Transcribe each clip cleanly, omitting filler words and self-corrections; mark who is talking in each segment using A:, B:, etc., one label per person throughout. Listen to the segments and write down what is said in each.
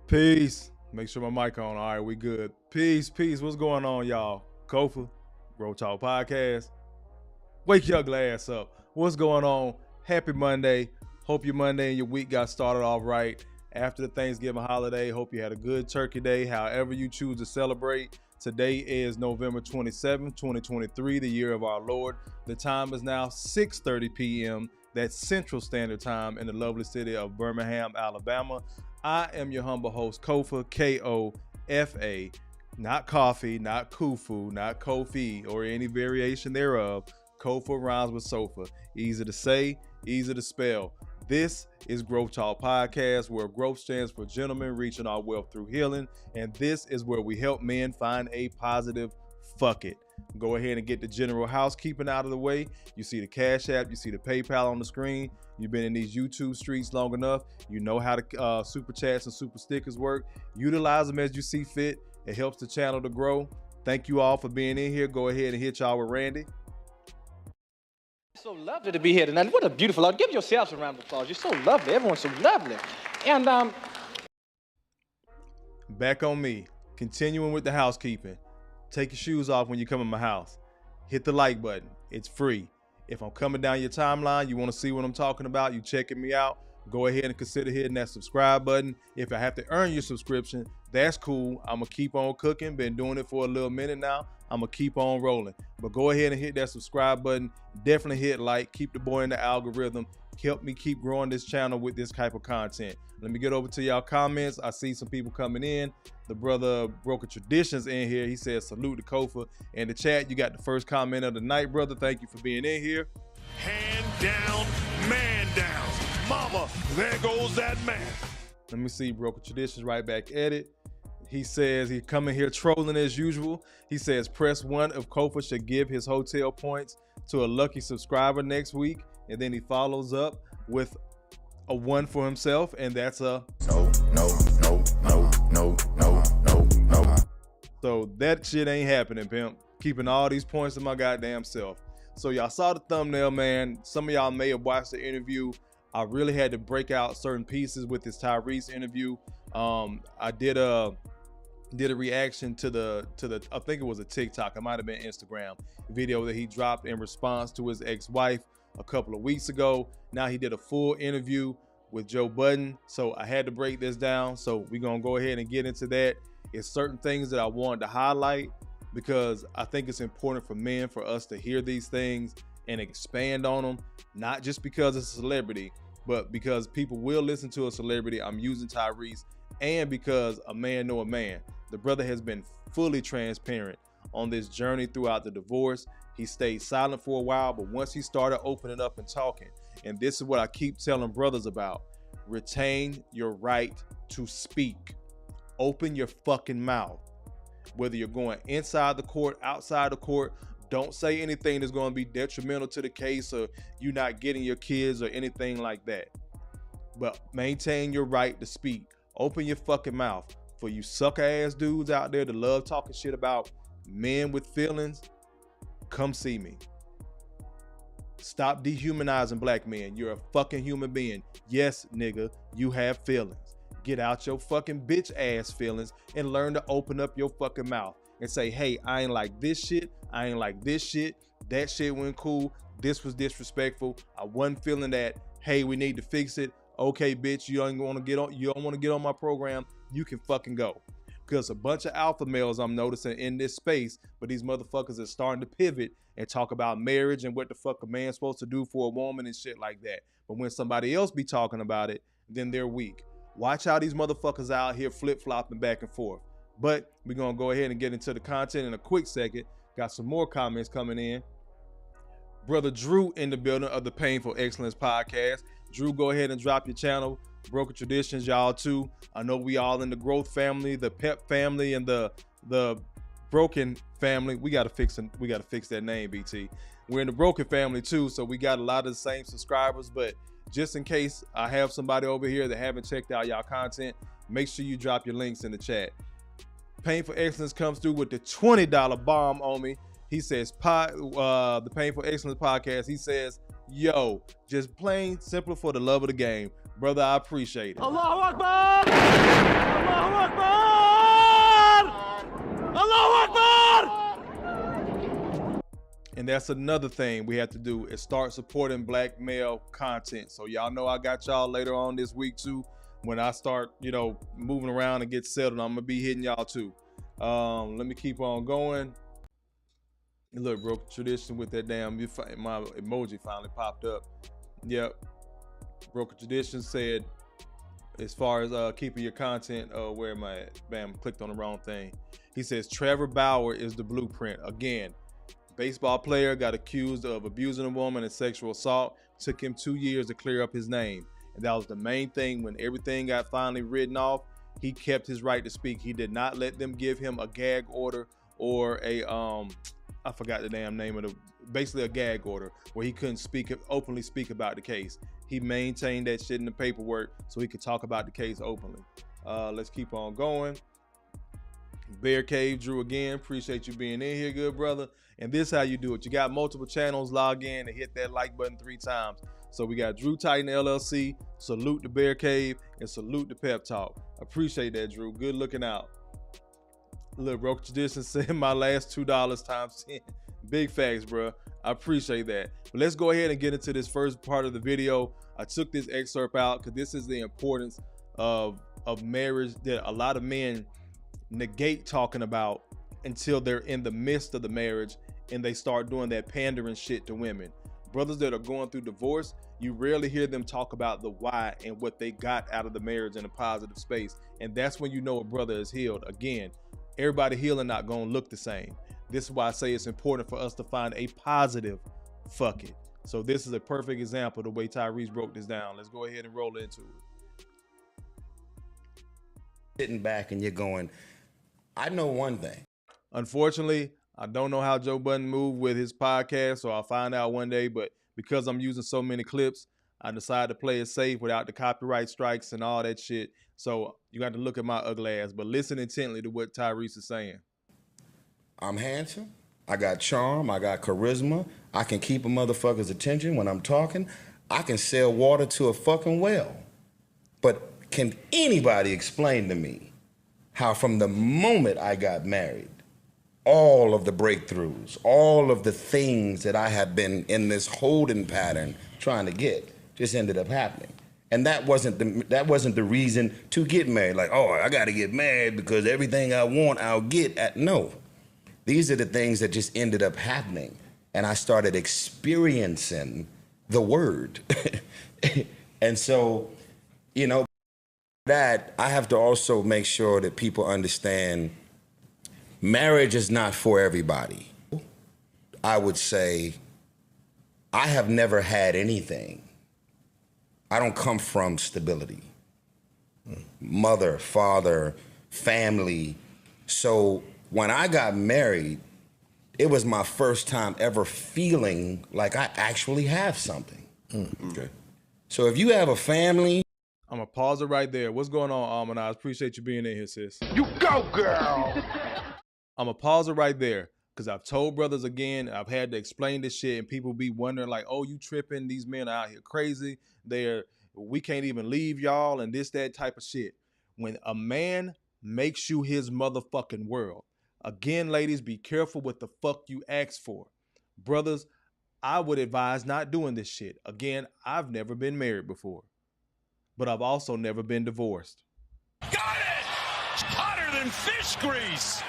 A: Peace. Make sure my mic on. All right, we good. Peace. What's going on, y'all? Kofa, G.R.O.W.T.H Podcast. Wake your ugly ass up. What's going on? Happy Monday. Hope your Monday and your week got started off right. After the Thanksgiving holiday, hope you had a good turkey day, however you choose to celebrate. Today is November 27, 2023, the year of our Lord. The time is now 6:30 p.m. That's Central Standard Time in the lovely city of Birmingham, Alabama. I am your humble host, Kofa, K-O-F-A, not coffee, not kufu, not Kofi, or any variation thereof. Kofa rhymes with sofa. Easy to say, easy to spell. This is G.R.O.W.T.H Podcast, where growth stands for gentlemen reaching our wealth through healing. And this is where we help men find a positive fuck it. Go ahead and get the general housekeeping out of the way. You see the Cash App, you see the PayPal on the screen. You've been in these YouTube streets long enough. You know how the super chats and super stickers work. Utilize them as you see fit. It helps the channel to grow. Thank you all for being in here. Go ahead and hit y'all with Randy.
B: It's so lovely to be here tonight. What a beautiful audience. Give yourselves a round of applause. You're so lovely. Everyone's so lovely. And
A: back on me. Continuing with the housekeeping. Take your shoes off when you come in my house. Hit the like button. It's free. If I'm coming down your timeline, you want to see what I'm talking about, you checking me out, go ahead and consider hitting that subscribe button. If I have to earn your subscription, that's cool. I'm going to keep on cooking. Been doing it for a little minute now. I'm going to keep on rolling. But go ahead and hit that subscribe button. Definitely hit like. Keep the boy in the algorithm. Help me keep growing this channel with this type of content. Let me get over to y'all comments. I see some people coming in. The brother Broken Traditions in here. He says salute to Kofa. In the chat, you got the first comment of the night, brother. Thank you for being in here.
C: Hand down, man down. Mama, there goes that man.
A: Let me see Broken Traditions right back at it. He says he coming here trolling as usual. He says press 1 if Kofa should give his hotel points to a lucky subscriber next week. And then he follows up with a 1 for himself, and that's a no. So that shit ain't happening, pimp. Keeping all these points to my goddamn self. So y'all saw the thumbnail, man. Some of y'all may have watched the interview. I really had to break out certain pieces with this Tyrese interview. I did a reaction to the I think it was a TikTok, it might have been Instagram video that he dropped in response to his ex-wife a couple of weeks ago. Now he did a full interview with Joe Budden, so I had to break this down. So we're gonna go ahead and get into that. It's certain things that I wanted to highlight because I think it's important for men for us to hear these things and expand on them, not just because it's a celebrity, but because people will listen to a celebrity. I'm using Tyrese, and because a man know a man. The brother has been fully transparent on this journey throughout the divorce. He stayed silent for a while, but once he started opening up and talking, and this is what I keep telling brothers about, retain your right to speak. Open your fucking mouth. Whether you're going inside the court, outside the court, don't say anything that's going to be detrimental to the case or you not getting your kids or anything like that. But maintain your right to speak. Open your fucking mouth. For you sucker ass dudes out there that love talking shit about men with feelings, come see me. Stop dehumanizing black men. You're a fucking human being. Yes, nigga, you have feelings. Get out your fucking bitch ass feelings and learn to open up your fucking mouth and say, hey, I ain't like this shit. I ain't like this shit. That shit went cool. This was disrespectful. I wasn't feeling that. Hey, we need to fix it. Okay, bitch, you don't want to get on my program. You can fucking go. Because a bunch of alpha males I'm noticing in this space, but these motherfuckers are starting to pivot and talk about marriage and what the fuck a man's supposed to do for a woman and shit like that. But when somebody else be talking about it, then they're weak. Watch how these motherfuckers out here flip-flopping back and forth. But we're going to go ahead and get into the content in a quick second. Got some more comments coming in. Brother Drew in the building of the Painful Excellence Podcast. Drew, go ahead and drop your channel. Broken Traditions, y'all too. I know we all in the growth family, the pep family, and the broken family. We gotta fix that name, BT. We're in the broken family too, so we got a lot of the same subscribers. But just in case I have somebody over here that haven't checked out y'all content, make sure you drop your links in the chat. Painful Excellence comes through with the $20 bomb on me. He says, the Painful Excellence Podcast, he says, yo, just plain simple for the love of the game. Brother, I appreciate it.
B: Allahu Akbar! Allahu
A: And that's another thing we have to do is start supporting black male content. So y'all know I got y'all later on this week too. When I start, moving around and get settled, I'm gonna be hitting y'all too. Let me keep on going. Look, broke tradition with that damn, my emoji finally popped up. Yep. Broken Tradition said, as far as keeping your content, where am I at? Bam, clicked on the wrong thing. He says, Trevor Bauer is the blueprint. Again, baseball player got accused of abusing a woman and sexual assault. Took him 2 years to clear up his name. And that was the main thing. When everything got finally written off, he kept his right to speak. He did not let them give him a gag order or a, I forgot the damn name of basically a gag order where he couldn't openly speak about the case. He maintained that shit in the paperwork so he could talk about the case openly. Let's keep on going. Bear Cave Drew again. Appreciate you being in here, good brother. And this is how you do it. You got multiple channels, log in and hit that like button 3 times. So we got Drew Titan LLC, salute the Bear Cave, and salute the Pep Talk. Appreciate that, Drew. Good looking out. Look, Broken Tradition said my last $2 times 10. Big facts, bro. I appreciate that. But let's go ahead and get into this first part of the video. I took this excerpt out because this is the importance of marriage that a lot of men negate talking about until they're in the midst of the marriage and they start doing that pandering shit to women. Brothers that are going through divorce, you rarely hear them talk about the why and what they got out of the marriage in a positive space. And that's when you know a brother is healed. Again, everybody healing not gonna look the same. This is why I say it's important for us to find a positive fuck it. So this is a perfect example of the way Tyrese broke this down. Let's go ahead and roll into it.
D: Sitting back and you're going, I know one thing.
A: Unfortunately, I don't know how Joe Budden moved with his podcast, so I'll find out one day. But because I'm using so many clips, I decided to play it safe without the copyright strikes and all that shit. So you got to look at my ugly ass, but listen intently to what Tyrese is saying.
D: I'm handsome. I got charm. I got charisma. I can keep a motherfucker's attention when I'm talking. I can sell water to a fucking well. But can anybody explain to me how from the moment I got married, all of the breakthroughs, all of the things that I have been in this holding pattern trying to get just ended up happening? And that wasn't the reason to get married. Like, oh, I got to get married because everything I want, I'll get. No. These are the things that just ended up happening. And I started experiencing the word. And so, that I have to also make sure that people understand marriage is not for everybody. I would say I have never had anything. I don't come from stability. Mother, father, family. So when I got married, it was my first time ever feeling like I actually have something. Okay. So if you have a family.
A: I'm going to pause it right there. What's going on, Almanaz? Appreciate you being in here, sis.
C: You go, girl.
A: I'm going to pause it right there because I've told brothers again, I've had to explain this shit and people be wondering like, oh, you tripping? These men are out here crazy. We can't even leave y'all and this, that type of shit. When a man makes you his motherfucking world, again, ladies, be careful what the fuck you ask for. Brothers, I would advise not doing this shit. Again, I've never been married before, but I've also never been divorced.
C: Got it! Hotter than fish grease!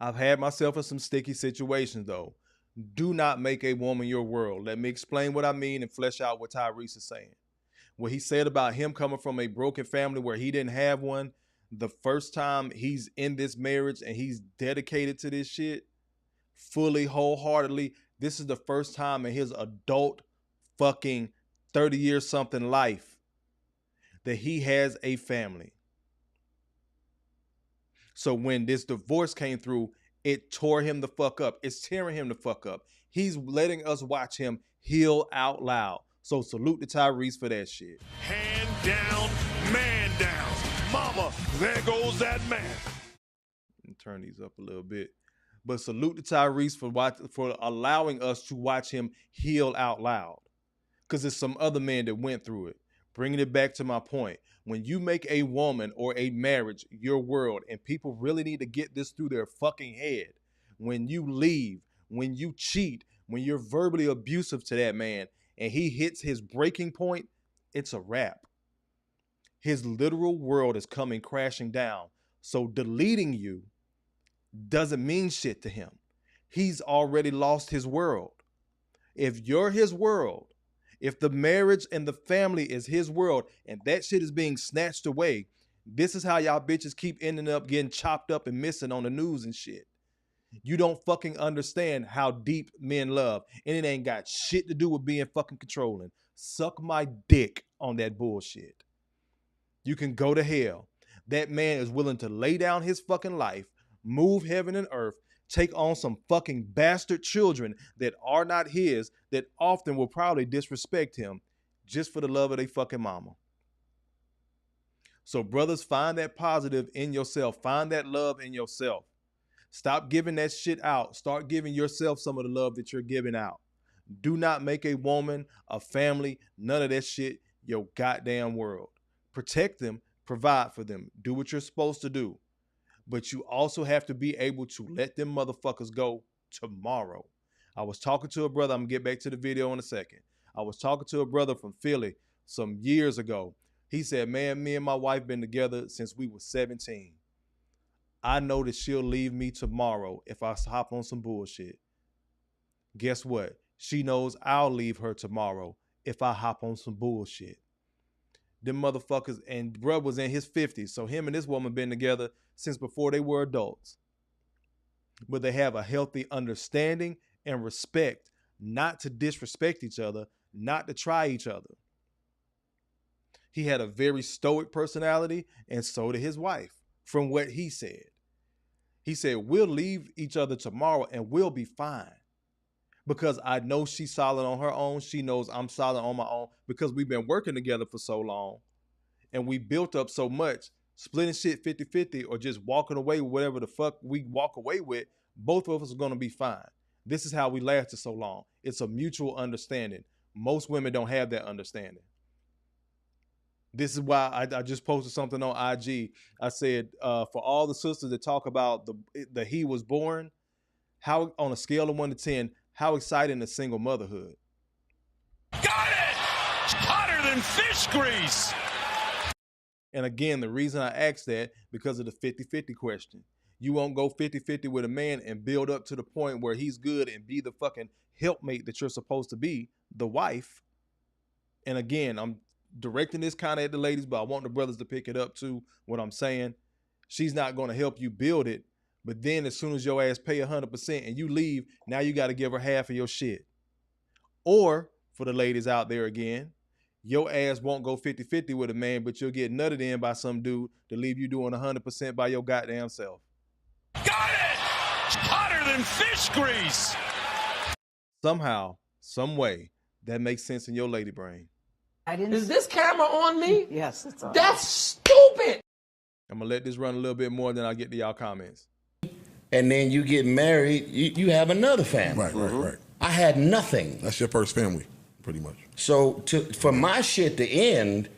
A: I've had myself in some sticky situations, though. Do not make a woman your world. Let me explain what I mean and flesh out what Tyrese is saying. What he said about him coming from a broken family where he didn't have one, the first time he's in this marriage and he's dedicated to this shit, fully, wholeheartedly, this is the first time in his adult fucking 30-year-something life that he has a family. So when this divorce came through, it tore him the fuck up. It's tearing him the fuck up. He's letting us watch him heal out loud. So salute to Tyrese for that shit.
C: Hand down, man down. Mama, there goes that man.
A: Turn these up a little bit. But salute to Tyrese for allowing us to watch him heal out loud. Because there's some other men that went through it. Bringing it back to my point, when you make a woman or a marriage your world, and people really need to get this through their fucking head, when you leave, when you cheat, when you're verbally abusive to that man and he hits his breaking point, it's a wrap. His literal world is coming crashing down. So deleting you doesn't mean shit to him. He's already lost his world. If you're his world, if the marriage and the family is his world and that shit is being snatched away, this is how y'all bitches keep ending up getting chopped up and missing on the news and shit. You don't fucking understand how deep men love, and it ain't got shit to do with being fucking controlling. Suck my dick on that bullshit. You can go to hell. That man is willing to lay down his fucking life, move heaven and earth, take on some fucking bastard children that are not his, that often will probably disrespect him just for the love of their fucking mama. So brothers, find that positive in yourself. Find that love in yourself. Stop giving that shit out. Start giving yourself some of the love that you're giving out. Do not make a woman, a family, none of that shit your goddamn world. Protect them, provide for them, do what you're supposed to do. But you also have to be able to let them motherfuckers go tomorrow. I was talking to a brother, I'm gonna get back to the video in a second. I was talking to a brother from Philly some years ago. He said, man, me and my wife been together since we were 17. I know that she'll leave me tomorrow if I hop on some bullshit. Guess what? She knows I'll leave her tomorrow if I hop on some bullshit. Them motherfuckers, and bruh was in his 50s, so him and this woman been together since before they were adults. But they have a healthy understanding and respect, not to disrespect each other, not to try each other. He had a very stoic personality, and so did his wife, from what he said. He said, we'll leave each other tomorrow and we'll be fine. Because I know she's solid on her own. She knows I'm solid on my own because we've been working together for so long and we built up so much. Splitting shit 50-50 or just walking away with whatever the fuck we walk away with, both of us are going to be fine. This is how we lasted so long. It's a mutual understanding. Most women don't have that understanding. This is why I just posted something on IG. I said, for all the sisters that talk about the he was born, how on a scale of 1 to 10, how exciting is single motherhood?
C: Got it! Hotter than fish grease!
A: And again, the reason I asked that, because of the 50-50 question. You won't go 50-50 with a man and build up to the point where he's good and be the fucking helpmate that you're supposed to be, the wife. And again, I'm directing this kind of at the ladies, but I want the brothers to pick it up too, what I'm saying. She's not going to help you build it. But then as soon as your ass pay 100% and you leave, now you got to give her half of your shit. Or for the ladies out there again, your ass won't go 50-50 with a man, but you'll get nutted in by some dude to leave you doing 100% by your goddamn self.
C: Got it! Hotter than fish grease!
A: Somehow, some way, that makes sense in your lady brain.
E: Is this camera on me?
F: Yes, it's on.
E: That's stupid.
A: I'm going to let this run a little bit more, then I'll get to y'all comments.
D: And then you get married, you have another family.
G: Right.
D: I had nothing.
G: That's your first family, pretty much.
D: So for my shit to end,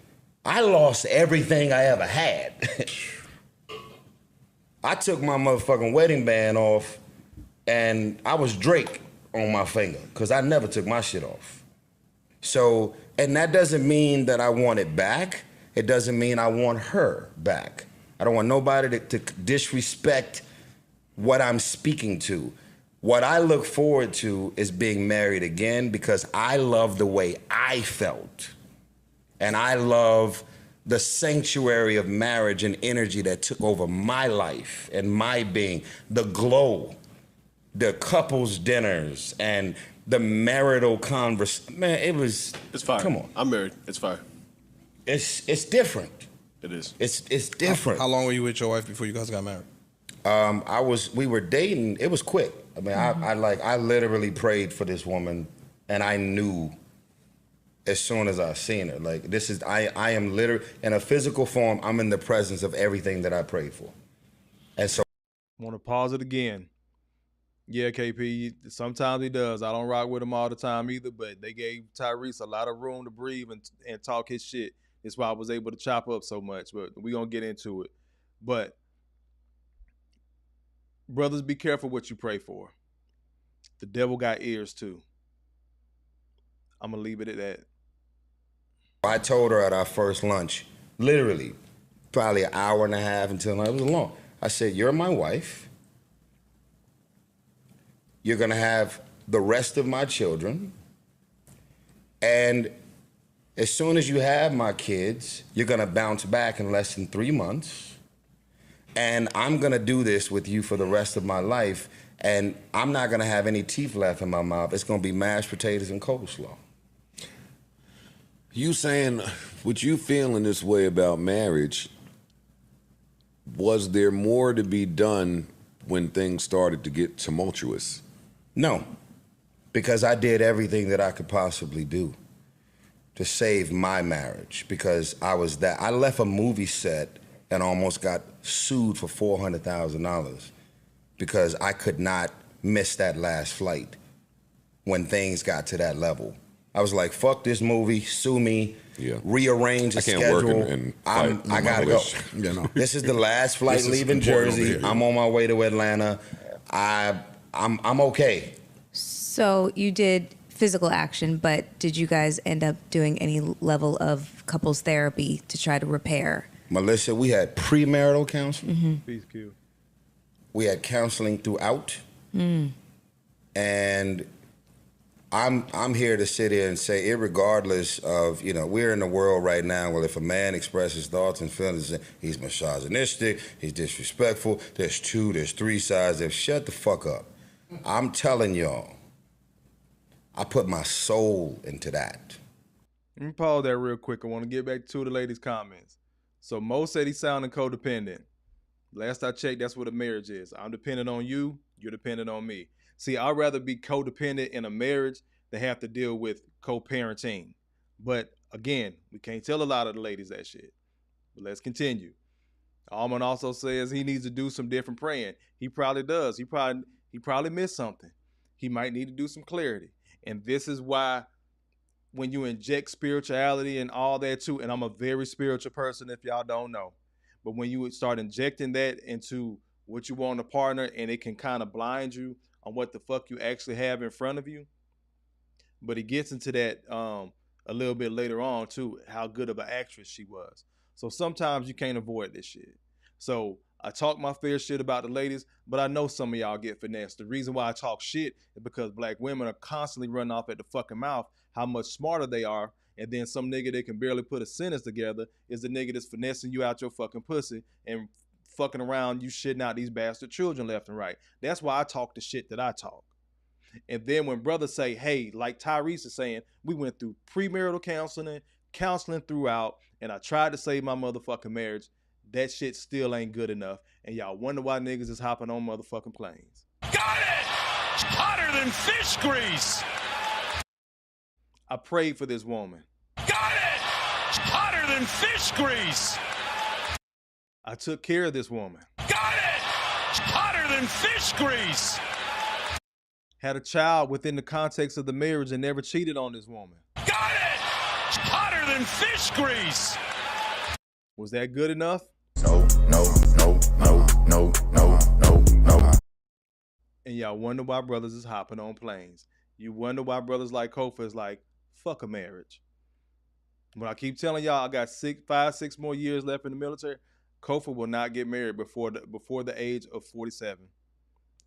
D: I lost everything I ever had. I took my motherfucking wedding band off and I was Drake on my finger because I never took my shit off. So, and that doesn't mean that I want it back. It doesn't mean I want her back. I don't want nobody to disrespect what I'm speaking to. What I look forward to is being married again because I love the way I felt. And I love the sanctuary of marriage and energy that took over my life and my being, the glow, the couples dinners and the marital conversation. Man,
H: It's fire.
D: Come on.
H: I'm married. It's fire.
D: It's different.
H: It is.
D: It's different.
I: How long were you with your wife before you guys got married?
D: We were dating. It was quick. I mean, I literally prayed for this woman, and I knew as soon as I seen her. Like, I am literally in a physical form. I'm in the presence of everything that I prayed for, and so.
A: Want to pause it again? Yeah, KP. Sometimes he does. I don't rock with him all the time either, but they gave Tyrese a lot of room to breathe and talk his shit. It's why I was able to chop up so much, but we're going to get into it. But brothers, be careful what you pray for. The devil got ears too. I'm going to leave it at that.
D: I told her at our first lunch, literally, probably an hour and a half until it was long. I said, you're my wife. You're going to have the rest of my children. And as soon as you have my kids, you're going to bounce back in less than 3 months. And I'm going to do this with you for the rest of my life. And I'm not going to have any teeth left in my mouth. It's going to be mashed potatoes and coleslaw.
F: You saying what you feeling this way about marriage, was there more to be done when things started to get tumultuous?
D: No, because I did everything that I could possibly do to save my marriage, because I left a movie set and almost got sued for $400,000 because I could not miss that last flight when things got to that level. I was like, fuck this movie, sue me, rearrange the schedule. I gotta go.
G: You know.
D: This is the last flight leaving Jersey. I'm on my way to Atlanta. I'm okay.
J: So you did physical action, but did you guys end up doing any level of couples therapy to try to repair?
D: Melissa, we had premarital counseling.
J: Mm-hmm.
A: Peace, Q.
D: We had counseling throughout. And I'm here to sit here and say, irregardless of, we're in a world right now where if a man expresses thoughts and feelings, he's misogynistic, he's disrespectful, there's 2, there's 3 sides. Shut the fuck up. I'm telling y'all, I put my soul into that.
A: Let me pause that real quick. I want to get back to the ladies' comments. So Mo said he's sounding codependent. Last I checked, that's what a marriage is. I'm dependent on you, you're dependent on me. See, I'd rather be codependent in a marriage than have to deal with co-parenting. But again, we can't tell a lot of the ladies that shit. But let's continue. Almond also says he needs to do some different praying. He probably does. He probably missed something. He might need to do some clarity. And this is why when you inject spirituality and all that too, and I'm a very spiritual person if y'all don't know, but when you start injecting that into what you want in a partner, and it can kind of blind you on what the fuck you actually have in front of you. But he gets into that a little bit later on too, how good of an actress she was. So sometimes you can't avoid this shit. So I talk my fair shit about the ladies, but I know some of y'all get finessed. The reason why I talk shit is because black women are constantly running off at the fucking mouth how much smarter they are, and then some nigga that can barely put a sentence together is the nigga that's finessing you out your fucking pussy and fucking around you shitting out these bastard children left and right. That's why I talk the shit that I talk. And then when brothers say, hey, like Tyrese is saying, we went through premarital counseling throughout, and I tried to save my motherfucking marriage, that shit still ain't good enough. And y'all wonder why niggas is hopping on motherfucking planes.
C: Got it! Hotter than fish grease!
A: I prayed for this woman.
C: Got it! Hotter than fish grease!
A: I took care of this woman.
C: Got it! Hotter than fish grease!
A: Had a child within the context of the marriage and never cheated on this woman.
C: Got it! Hotter than fish grease!
A: Was that good enough?
D: No.
A: And y'all wonder why brothers is hopping on planes. You wonder why brothers like Kofa is like, fuck a marriage. When I keep telling y'all I got 5-6 more years left in the military, Kofa will not get married before the age of 47.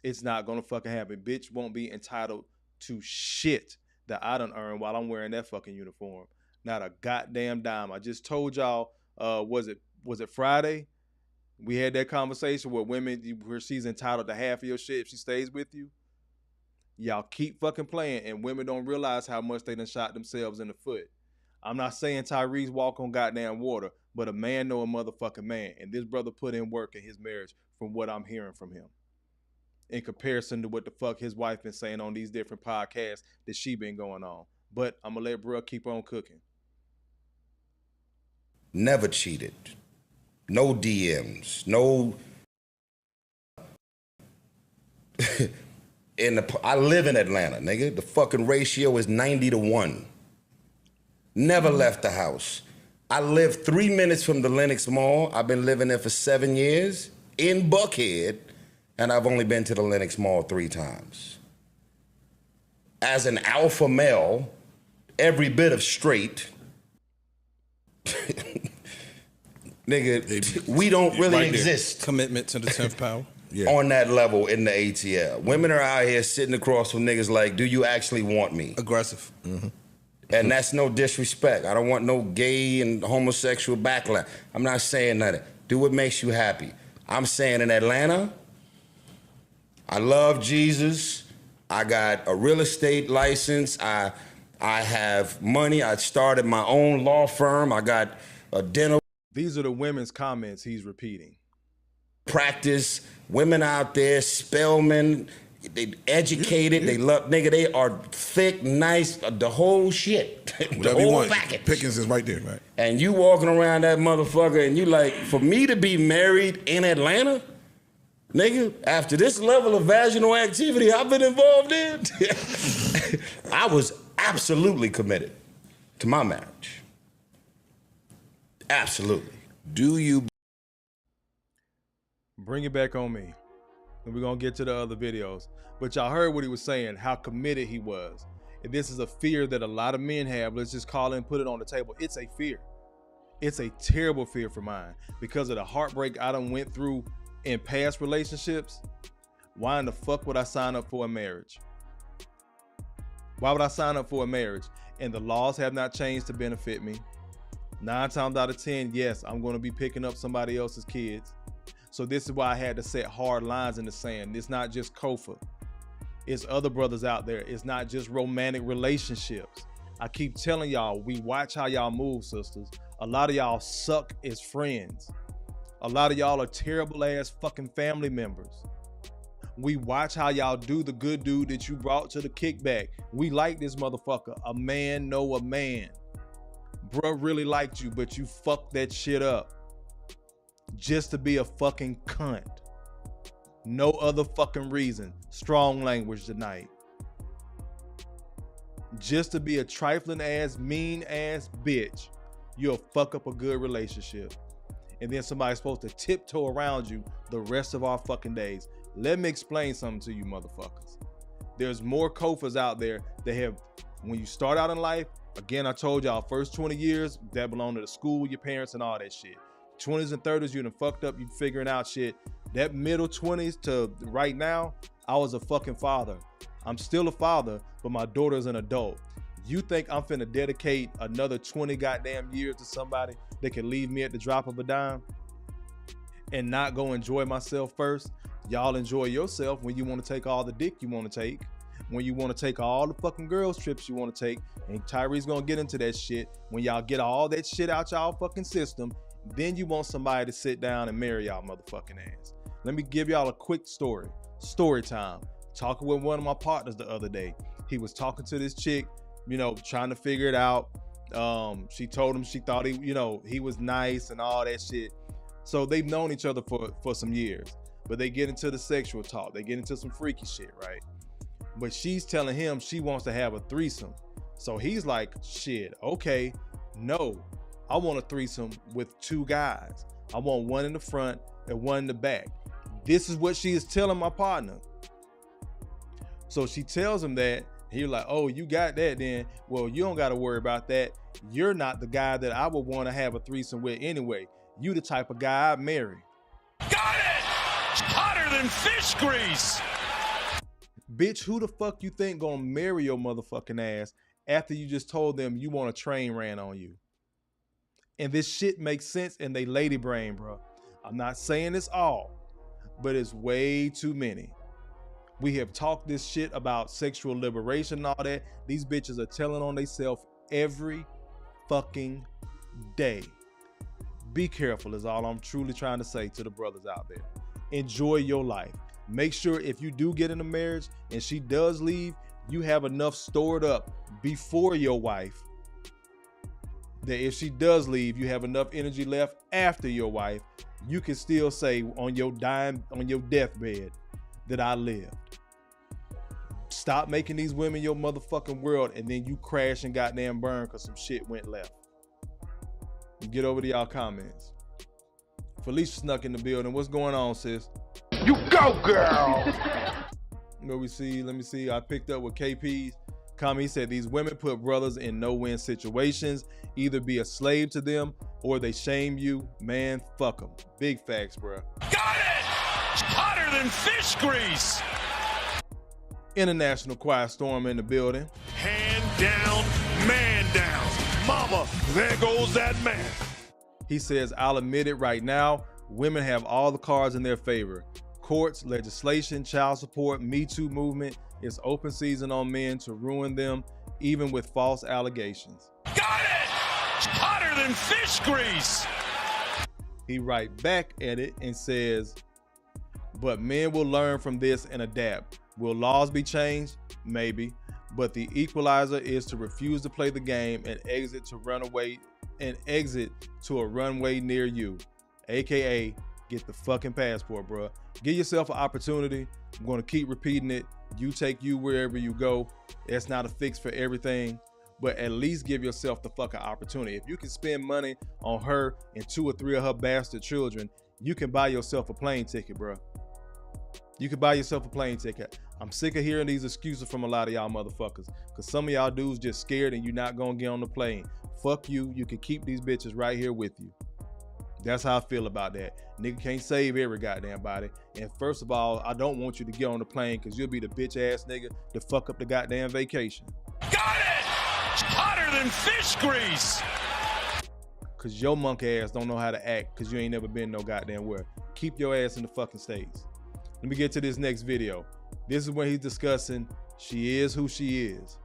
A: It's not gonna fucking happen. Bitch won't be entitled to shit that I done earned while I'm wearing that fucking uniform. Not a goddamn dime. I just told y'all, was it Friday? We had that conversation where she's entitled to half of your shit if she stays with you. Y'all keep fucking playing, and women don't realize how much they done shot themselves in the foot. I'm not saying Tyrese walk on goddamn water, but a man know a motherfucking man, and this brother put in work in his marriage from what I'm hearing from him. In comparison to what the fuck his wife been saying on these different podcasts that she been going on. But I'm gonna let bro keep on cooking.
D: Never cheated. No DMs. No. I live in Atlanta, nigga. The fucking ratio is 90-1. Never left the house. I live 3 minutes from the Lenox Mall. I've been living there for 7 years in Buckhead, and I've only been to the Lenox Mall 3 times. As an alpha male, every bit of straight, nigga, we don't really exist.
I: Commitment to the 10th power.
D: On that level in the ATL. Women are out here sitting across from niggas like, do you actually want me?
I: Aggressive. Mm-hmm.
D: And that's no disrespect. I don't want no gay and homosexual backlash. I'm not saying nothing. Do what makes you happy. I'm saying in Atlanta, I love Jesus. I got a real estate license. I have money. I started my own law firm. I got a dental.
A: These are the women's comments he's repeating.
D: Practice. Women out there, Spelman, they educated, they love, nigga, they are thick, nice, the whole shit. The whole package.
G: Pickens is right there, right?
D: And you walking around that motherfucker and you like, for me to be married in Atlanta, nigga, after this level of vaginal activity I've been involved in, I was absolutely committed to my marriage. Absolutely.
F: Do you
A: bring it back on me? And we're going to get to the other videos. But y'all heard what he was saying, how committed he was. And this is a fear that a lot of men have. Let's just call it and put it on the table. It's a fear. It's a terrible fear for mine. Because of the heartbreak I done went through in past relationships, why in the fuck would I sign up for a marriage? Why would I sign up for a marriage? And the laws have not changed to benefit me. 9 times out of 10, yes, I'm going to be picking up somebody else's kids. So this is why I had to set hard lines in the sand. It's not just Kofa. It's other brothers out there. It's not just romantic relationships. I keep telling y'all, we watch how y'all move, sisters. A lot of y'all suck as friends. A lot of y'all are terrible ass fucking family members. We watch how y'all do the good dude that you brought to the kickback. We like this motherfucker. A man know a man. Bruh really liked you, but you fucked that shit up. Just to be a fucking cunt. No other fucking reason. Strong language tonight. Just to be a trifling ass, mean ass bitch, you'll fuck up a good relationship. And then somebody's supposed to tiptoe around you the rest of our fucking days. Let me explain something to you motherfuckers. There's more Kofas out there that have, when you start out in life, again, I told y'all, first 20 years, that belong to the school, your parents, and all that shit. 20s and 30s, you done fucked up, you figuring out shit. That middle 20s to right now, I was a fucking father. I'm still a father, but my daughter's an adult. You think I'm finna dedicate another 20 goddamn years to somebody that can leave me at the drop of a dime and not go enjoy myself first? Y'all enjoy yourself when you want to take all the dick you want to take, when you want to take all the fucking girls trips you want to take, and Tyrese gonna get into that shit. When y'all get all that shit out y'all fucking system, then you want somebody to sit down and marry y'all motherfucking ass. Let me give y'all a quick story. Story time. Talking with one of my partners the other day. He was talking to this chick, you know, trying to figure it out. She told him she thought he, you know, he was nice and all that shit. So they've known each other for some years. But they get into the sexual talk. They get into some freaky shit, right? But she's telling him she wants to have a threesome. So he's like, shit, okay, no. I want a threesome with 2 guys. I want one in the front and one in the back. This is what she is telling my partner. So she tells him that. He's like, oh, you got that then? Well, you don't got to worry about that. You're not the guy that I would want to have a threesome with anyway. You the type of guy I'd marry.
C: Got it! Hotter than fish grease!
A: Bitch, who the fuck you think gonna marry your motherfucking ass after you just told them you want a train ran on you? And this shit makes sense in they lady brain, bro. I'm not saying it's all, but it's way too many. We have talked this shit about sexual liberation and all that. These bitches are telling on themselves every fucking day. Be careful is all I'm truly trying to say to the brothers out there. Enjoy your life. Make sure if you do get in a marriage and she does leave, you have enough stored up before your wife that if she does leave, you have enough energy left after your wife. You can still say on your deathbed that I lived. Stop making these women your motherfucking world and then you crash and goddamn burn because some shit went left. get over to y'all comments. Felicia snuck in the building. What's going on, sis?
C: You go, girl.
A: Let me see. I picked up with KP's comment. He said these women put brothers in no-win situations. Either be a slave to them or they shame you. Man, fuck them. Big facts, bro.
C: Got it! Hotter than fish grease.
A: International Quiet Storm in the building.
C: Hand down, man down. Mama, there goes that man.
A: He says, I'll admit it right now, women have all the cards in their favor. Courts, legislation, child support, Me Too movement. It's open season on men to ruin them, even with false allegations.
C: Got it! Hotter than fish grease.
A: He right back at it and says, but men will learn from this and adapt. Will laws be changed? Maybe. But the equalizer is to refuse to play the game and exit to a runway near you. AKA, get the fucking passport, bro. Give yourself an opportunity. I'm going to keep repeating it. You take you wherever you go. It's not a fix for everything, but at least give yourself the fucking opportunity. If you can spend money on her and 2 or 3 of her bastard children, you can buy yourself a plane ticket, bro. You can buy yourself a plane ticket. I'm sick of hearing these excuses from a lot of y'all motherfuckers, because some of y'all dudes just scared and you're not going to get on the plane. Fuck you. You can keep these bitches right here with you. That's how I feel about that. Nigga can't save every goddamn body. And first of all, I don't want you to get on the plane because you'll be the bitch ass nigga to fuck up the goddamn vacation.
C: Got it! Hotter than fish grease.
A: Because your monkey ass don't know how to act because you ain't never been no goddamn where. Keep your ass in the fucking States. Let me get to this next video. This is when he's discussing she is who she is.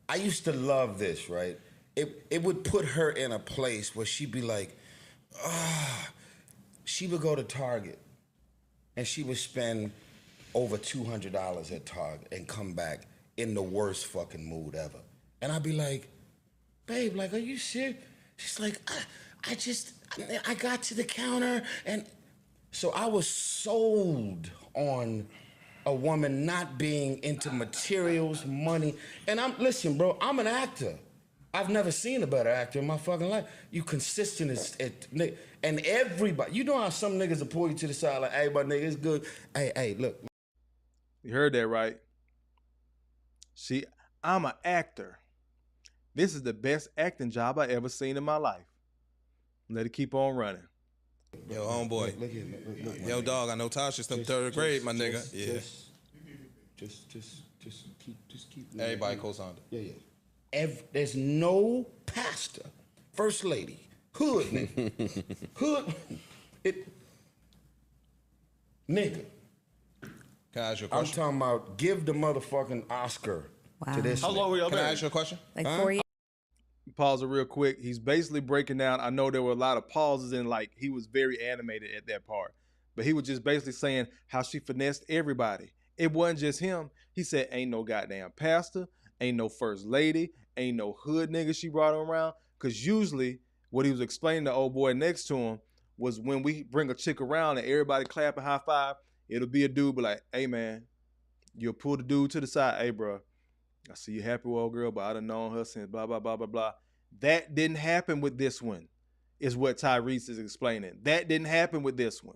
D: I used to love this, right? It would put her in a place where she'd be like, she would go to Target and she would spend over $200 at Target and come back in the worst fucking mood ever. And I'd be like, babe, like, are you serious? She's like, I got to the counter and so I was sold on a woman not being into materials, money. And listen, bro, I'm an actor. I've never seen a better actor in my fucking life. You consistent as and everybody, you know how some niggas will pull you to the side like, hey, but nigga, it's good. Hey, look.
A: You heard that right. I'm an actor. This is the best acting job I ever seen in my life. Let it keep on running.
I: Yo, homeboy. Look, yo, dog, I know Tasha's in 3rd grade, my nigga. Yeah.
D: Just keep.
I: Everybody co-signed
D: it. Yeah. There's no pastor, first lady, hood nigga, nigga.
I: Can I ask you a question?
D: I'm talking about give the motherfucking Oscar to this.
H: How long were y'all
I: Can I
H: married?
I: ask you a question?
J: Like 4 years.
A: Pause it real quick. He's basically breaking down. I know there were a lot of pauses and like he was very animated at that part, but he was just basically saying how she finessed everybody. It wasn't just him. He said, ain't no goddamn pastor, ain't no first lady, ain't no hood nigga she brought around. Because usually what he was explaining to old boy next to him was when we bring a chick around and everybody clap and high five, it'll be a dude be like, hey man, you'll pull the dude to the side. Hey bro, I see you happy with old girl, but I done known her since blah, blah, blah, blah, blah. That didn't happen with this one, is what Tyrese is explaining. That didn't happen with this one.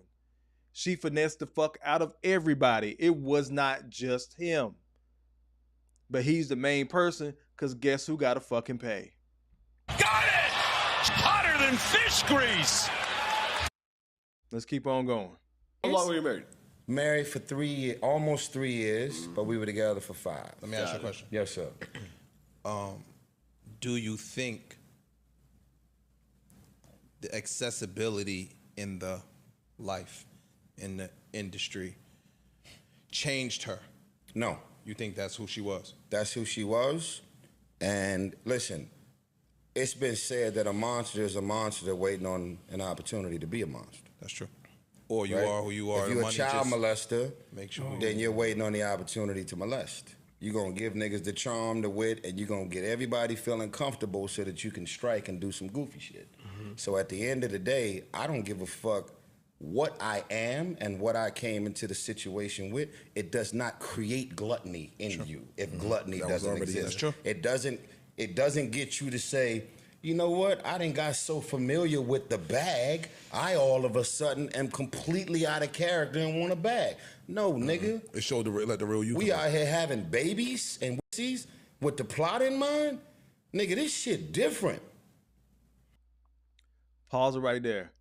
A: She finessed the fuck out of everybody. It was not just him. But he's the main person, because guess who got to fucking pay?
C: Got it! Hotter than fish grease.
A: Let's keep on going.
H: How long were you married?
D: Married for 3 years, almost 3 years, but we were together for 5.
I: Let me ask you a question.
D: Yes, sir.
I: Do you think the accessibility in the life, in the industry, changed her?
D: No.
I: You think that's who she was?
D: That's who she was. And listen, it's been said that a monster is a monster waiting on an opportunity to be a monster.
I: That's true. Or you
D: right?
I: are who you are.
D: If you're a child molester,
I: make sure
D: then you're waiting on the opportunity to molest. You're going to give niggas the charm, the wit, and you're going to get everybody feeling comfortable so that you can strike and do some goofy shit. Mm-hmm. So at the end of the day, I don't give a fuck what I am and what I came into the situation with. It does not create gluttony in you if gluttony doesn't exist.
I: That's true.
D: It doesn't. It doesn't get you to say, you know what? I done got so familiar with the bag, I all of a sudden am completely out of character and want a bag. No, nigga.
G: It showed let the real you.
D: We out here having babies and wussies with the plot in mind. Nigga, this shit different.
A: Pause it right there.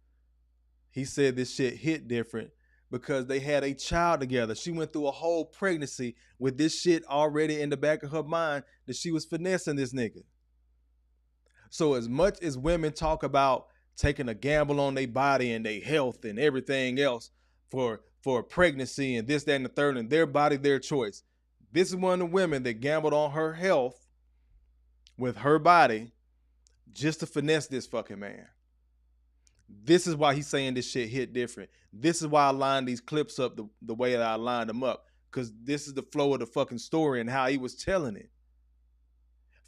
A: He said this shit hit different because they had a child together. She went through a whole pregnancy with this shit already in the back of her mind that she was finessing this nigga. So as much as women talk about taking a gamble on their body and their health and everything else for pregnancy and this, that, and the third, and their body, their choice. This is one of the women that gambled on her health with her body just to finesse this fucking man. This is why he's saying this shit hit different. This is why I lined these clips up the way that I lined them up, because this is the flow of the fucking story and how he was telling it.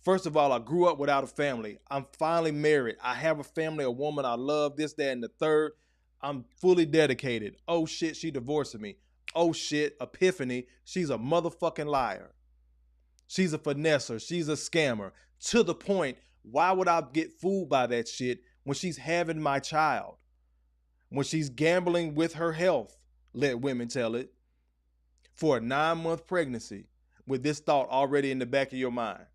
A: First of all, I grew up without a family. I'm finally married. I have a family, a woman I love, this, that, and the third. I'm fully dedicated. Oh shit, she divorcing me. Oh shit, epiphany, she's a motherfucking liar. She's a finesser. She's a scammer. To the point, why would I get fooled by that shit when she's having my child? When she's gambling with her health, let women tell it, for a 9-month pregnancy with this thought already in the back of your mind.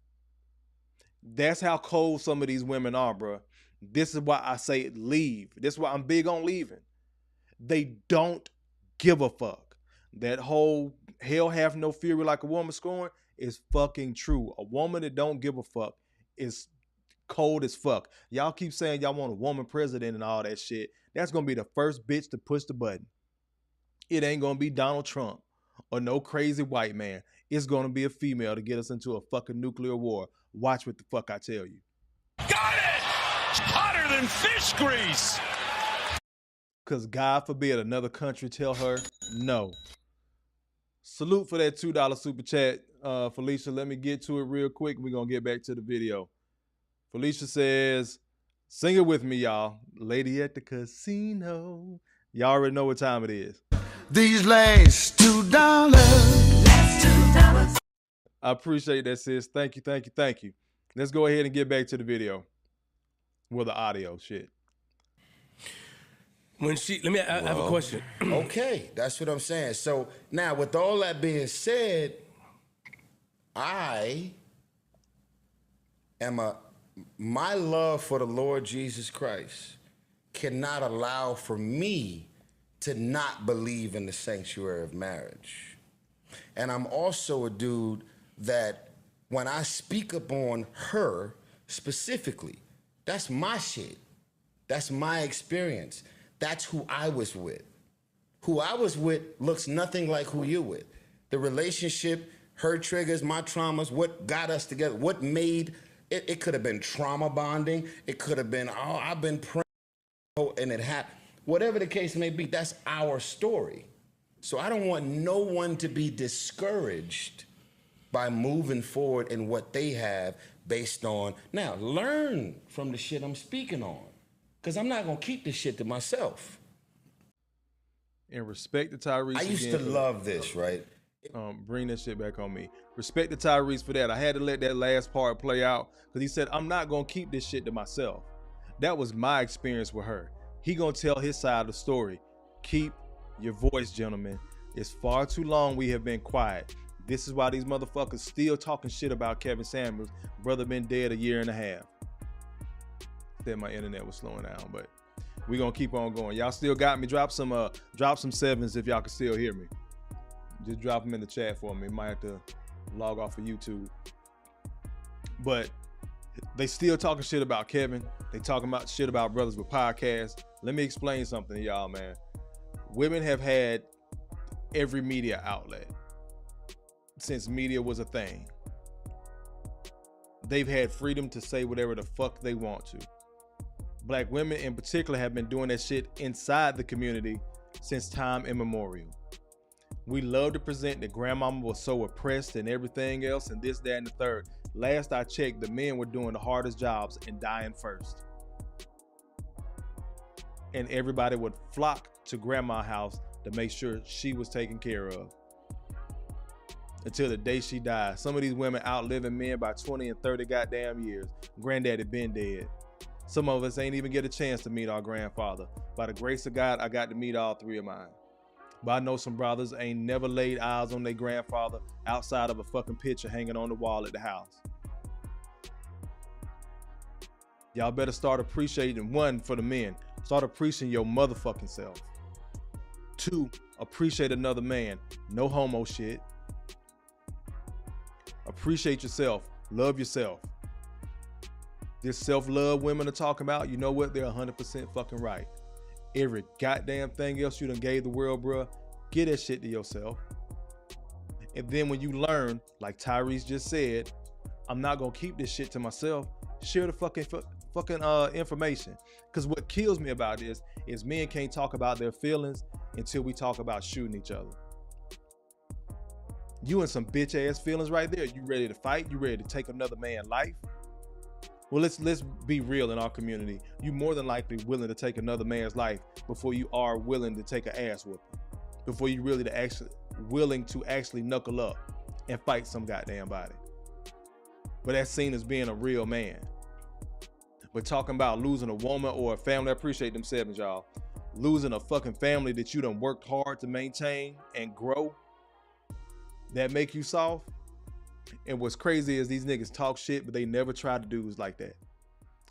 A: That's how cold some of these women are, bro. This is why I say leave. This is why I'm big on leaving. They don't give a fuck. That whole hell have no fury like a woman scorned is fucking true. A woman that don't give a fuck is cold as fuck. Y'all keep saying y'all want a woman president and all that shit. That's going to be the first bitch to push the button. It ain't going to be Donald Trump or no crazy white man. It's going to be a female to get us into a fucking nuclear war. Watch what the fuck I tell you.
C: Got it! Hotter than fish grease!
A: Because God forbid another country tell her no. Salute for that $2 super chat, Felicia. Let me get to it real quick. We're going to get back to the video. Felicia says, sing it with me, y'all. Lady at the casino. Y'all already know what time it is.
K: These last $2. Last $2.
A: I appreciate that, sis. Thank you, thank you, thank you. Let's go ahead and get back to the video. Well, the audio shit.
L: I have a question.
D: Okay, that's what I'm saying. So now with all that being said, my love for the Lord Jesus Christ cannot allow for me to not believe in the sanctuary of marriage. And I'm also a dude that when I speak upon her specifically, that's my shit. That's my experience. That's who I was with. Who I was with looks nothing like who you're with. The relationship, her triggers, my traumas, what got us together, what made it. It could have been trauma bonding. It could have been, oh, I've been praying and it happened. Whatever the case may be, that's our story. So I don't want no one to be discouraged by moving forward in what they have based on, now learn from the shit I'm speaking on. Because I'm not going to keep this shit to myself.
A: And respect to Tyrese.
D: I used to love this, right?
A: Bring that shit back on me. Respect to Tyrese for that. I had to let that last part play out because he said, I'm not going to keep this shit to myself. That was my experience with her. He going to tell his side of the story. Keep your voice, gentlemen. It's far too long we have been quiet. This is why these motherfuckers still talking shit about Kevin Samuels. Brother been dead a year and a half. Said my internet was slowing down, but we're gonna keep on going. Y'all still got me. Drop some sevens if y'all can still hear me. Just drop them in the chat for me. Might have to log off of YouTube. But they still talking shit about Kevin. They talking about shit about brothers with podcasts. Let me explain something to y'all, man. Women have had every media outlet since media was a thing. They've had freedom to say whatever the fuck they want to. Black women in particular have been doing that shit inside the community since time immemorial. We love to present that grandmama was so oppressed and everything else and this, that, and the third. Last I checked, the men were doing the hardest jobs and dying first. And everybody would flock to grandma's house to make sure she was taken care of. until the day she dies. Some of these women outliving men by 20 and 30 goddamn years. Granddaddy been dead. Some of us ain't even get a chance to meet our grandfather. By the grace of God, I got to meet all three of mine. But I know some brothers ain't never laid eyes on their grandfather outside of a fucking picture hanging on the wall at the house. Y'all better start appreciating, one, for the men, start appreciating your motherfucking self. 2, appreciate another man. No homo shit. Appreciate yourself. Love yourself. This self-love women are talking about, you know what? They're 100% fucking right. Every goddamn thing else you done gave the world, bruh, get that shit to yourself. And then when you learn, like Tyrese just said, I'm not gonna keep this shit to myself, share the fucking information. Because what kills me about this is men can't talk about their feelings until we talk about shooting each other. You in some bitch ass feelings right there. You ready to fight? You ready to take another man's life? Well, let's be real in our community. You more than likely willing to take another man's life before you are willing to take an ass whooping. Before you willing to actually knuckle up and fight some goddamn body. But that's seen as being a real man. But talking about losing a woman or a family, I appreciate them sevens, y'all. Losing a fucking family that you done worked hard to maintain and grow, that make you soft. And what's crazy is these niggas talk shit, but they never try to dudes like that.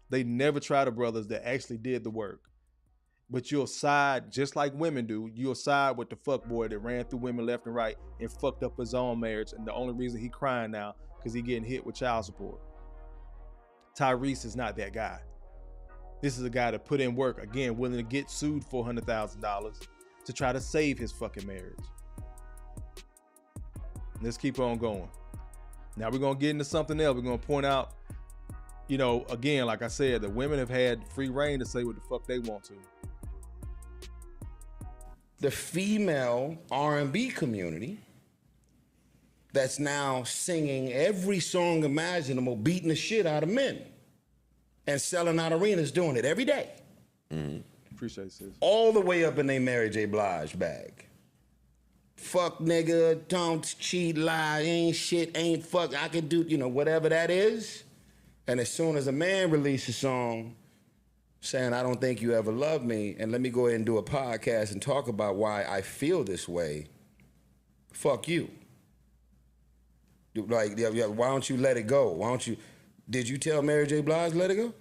A: They never try to brothers that actually did the work. But you'll side, just like women do, you'll side with the fuckboy that ran through women left and right and fucked up his own marriage. And the only reason he crying now, because he getting hit with child support. Tyrese is not that guy. This is a guy that put in work, again, willing to get sued for $100,000 to try to save his fucking marriage. Let's keep on going. Now we're going to get into something else. We're going to point out, you know, again, like I said, the women have had free reign to say what the fuck they want to.
D: The female R&B community that's now singing every song imaginable, beating the shit out of men and selling out arenas, doing it every day.
A: Mm-hmm. Appreciate it, sis.
D: All the way up in their Mary J.Blige bag. Fuck nigga, don't cheat, lie, ain't shit, ain't fuck, I can do, you know, whatever that is. And as soon as a man releases a song saying, I don't think you ever loved me, and let me go ahead and do a podcast and talk about why I feel this way, fuck you. Like, why don't you let it go? Why don't you, did you tell Mary J. Blige let it go?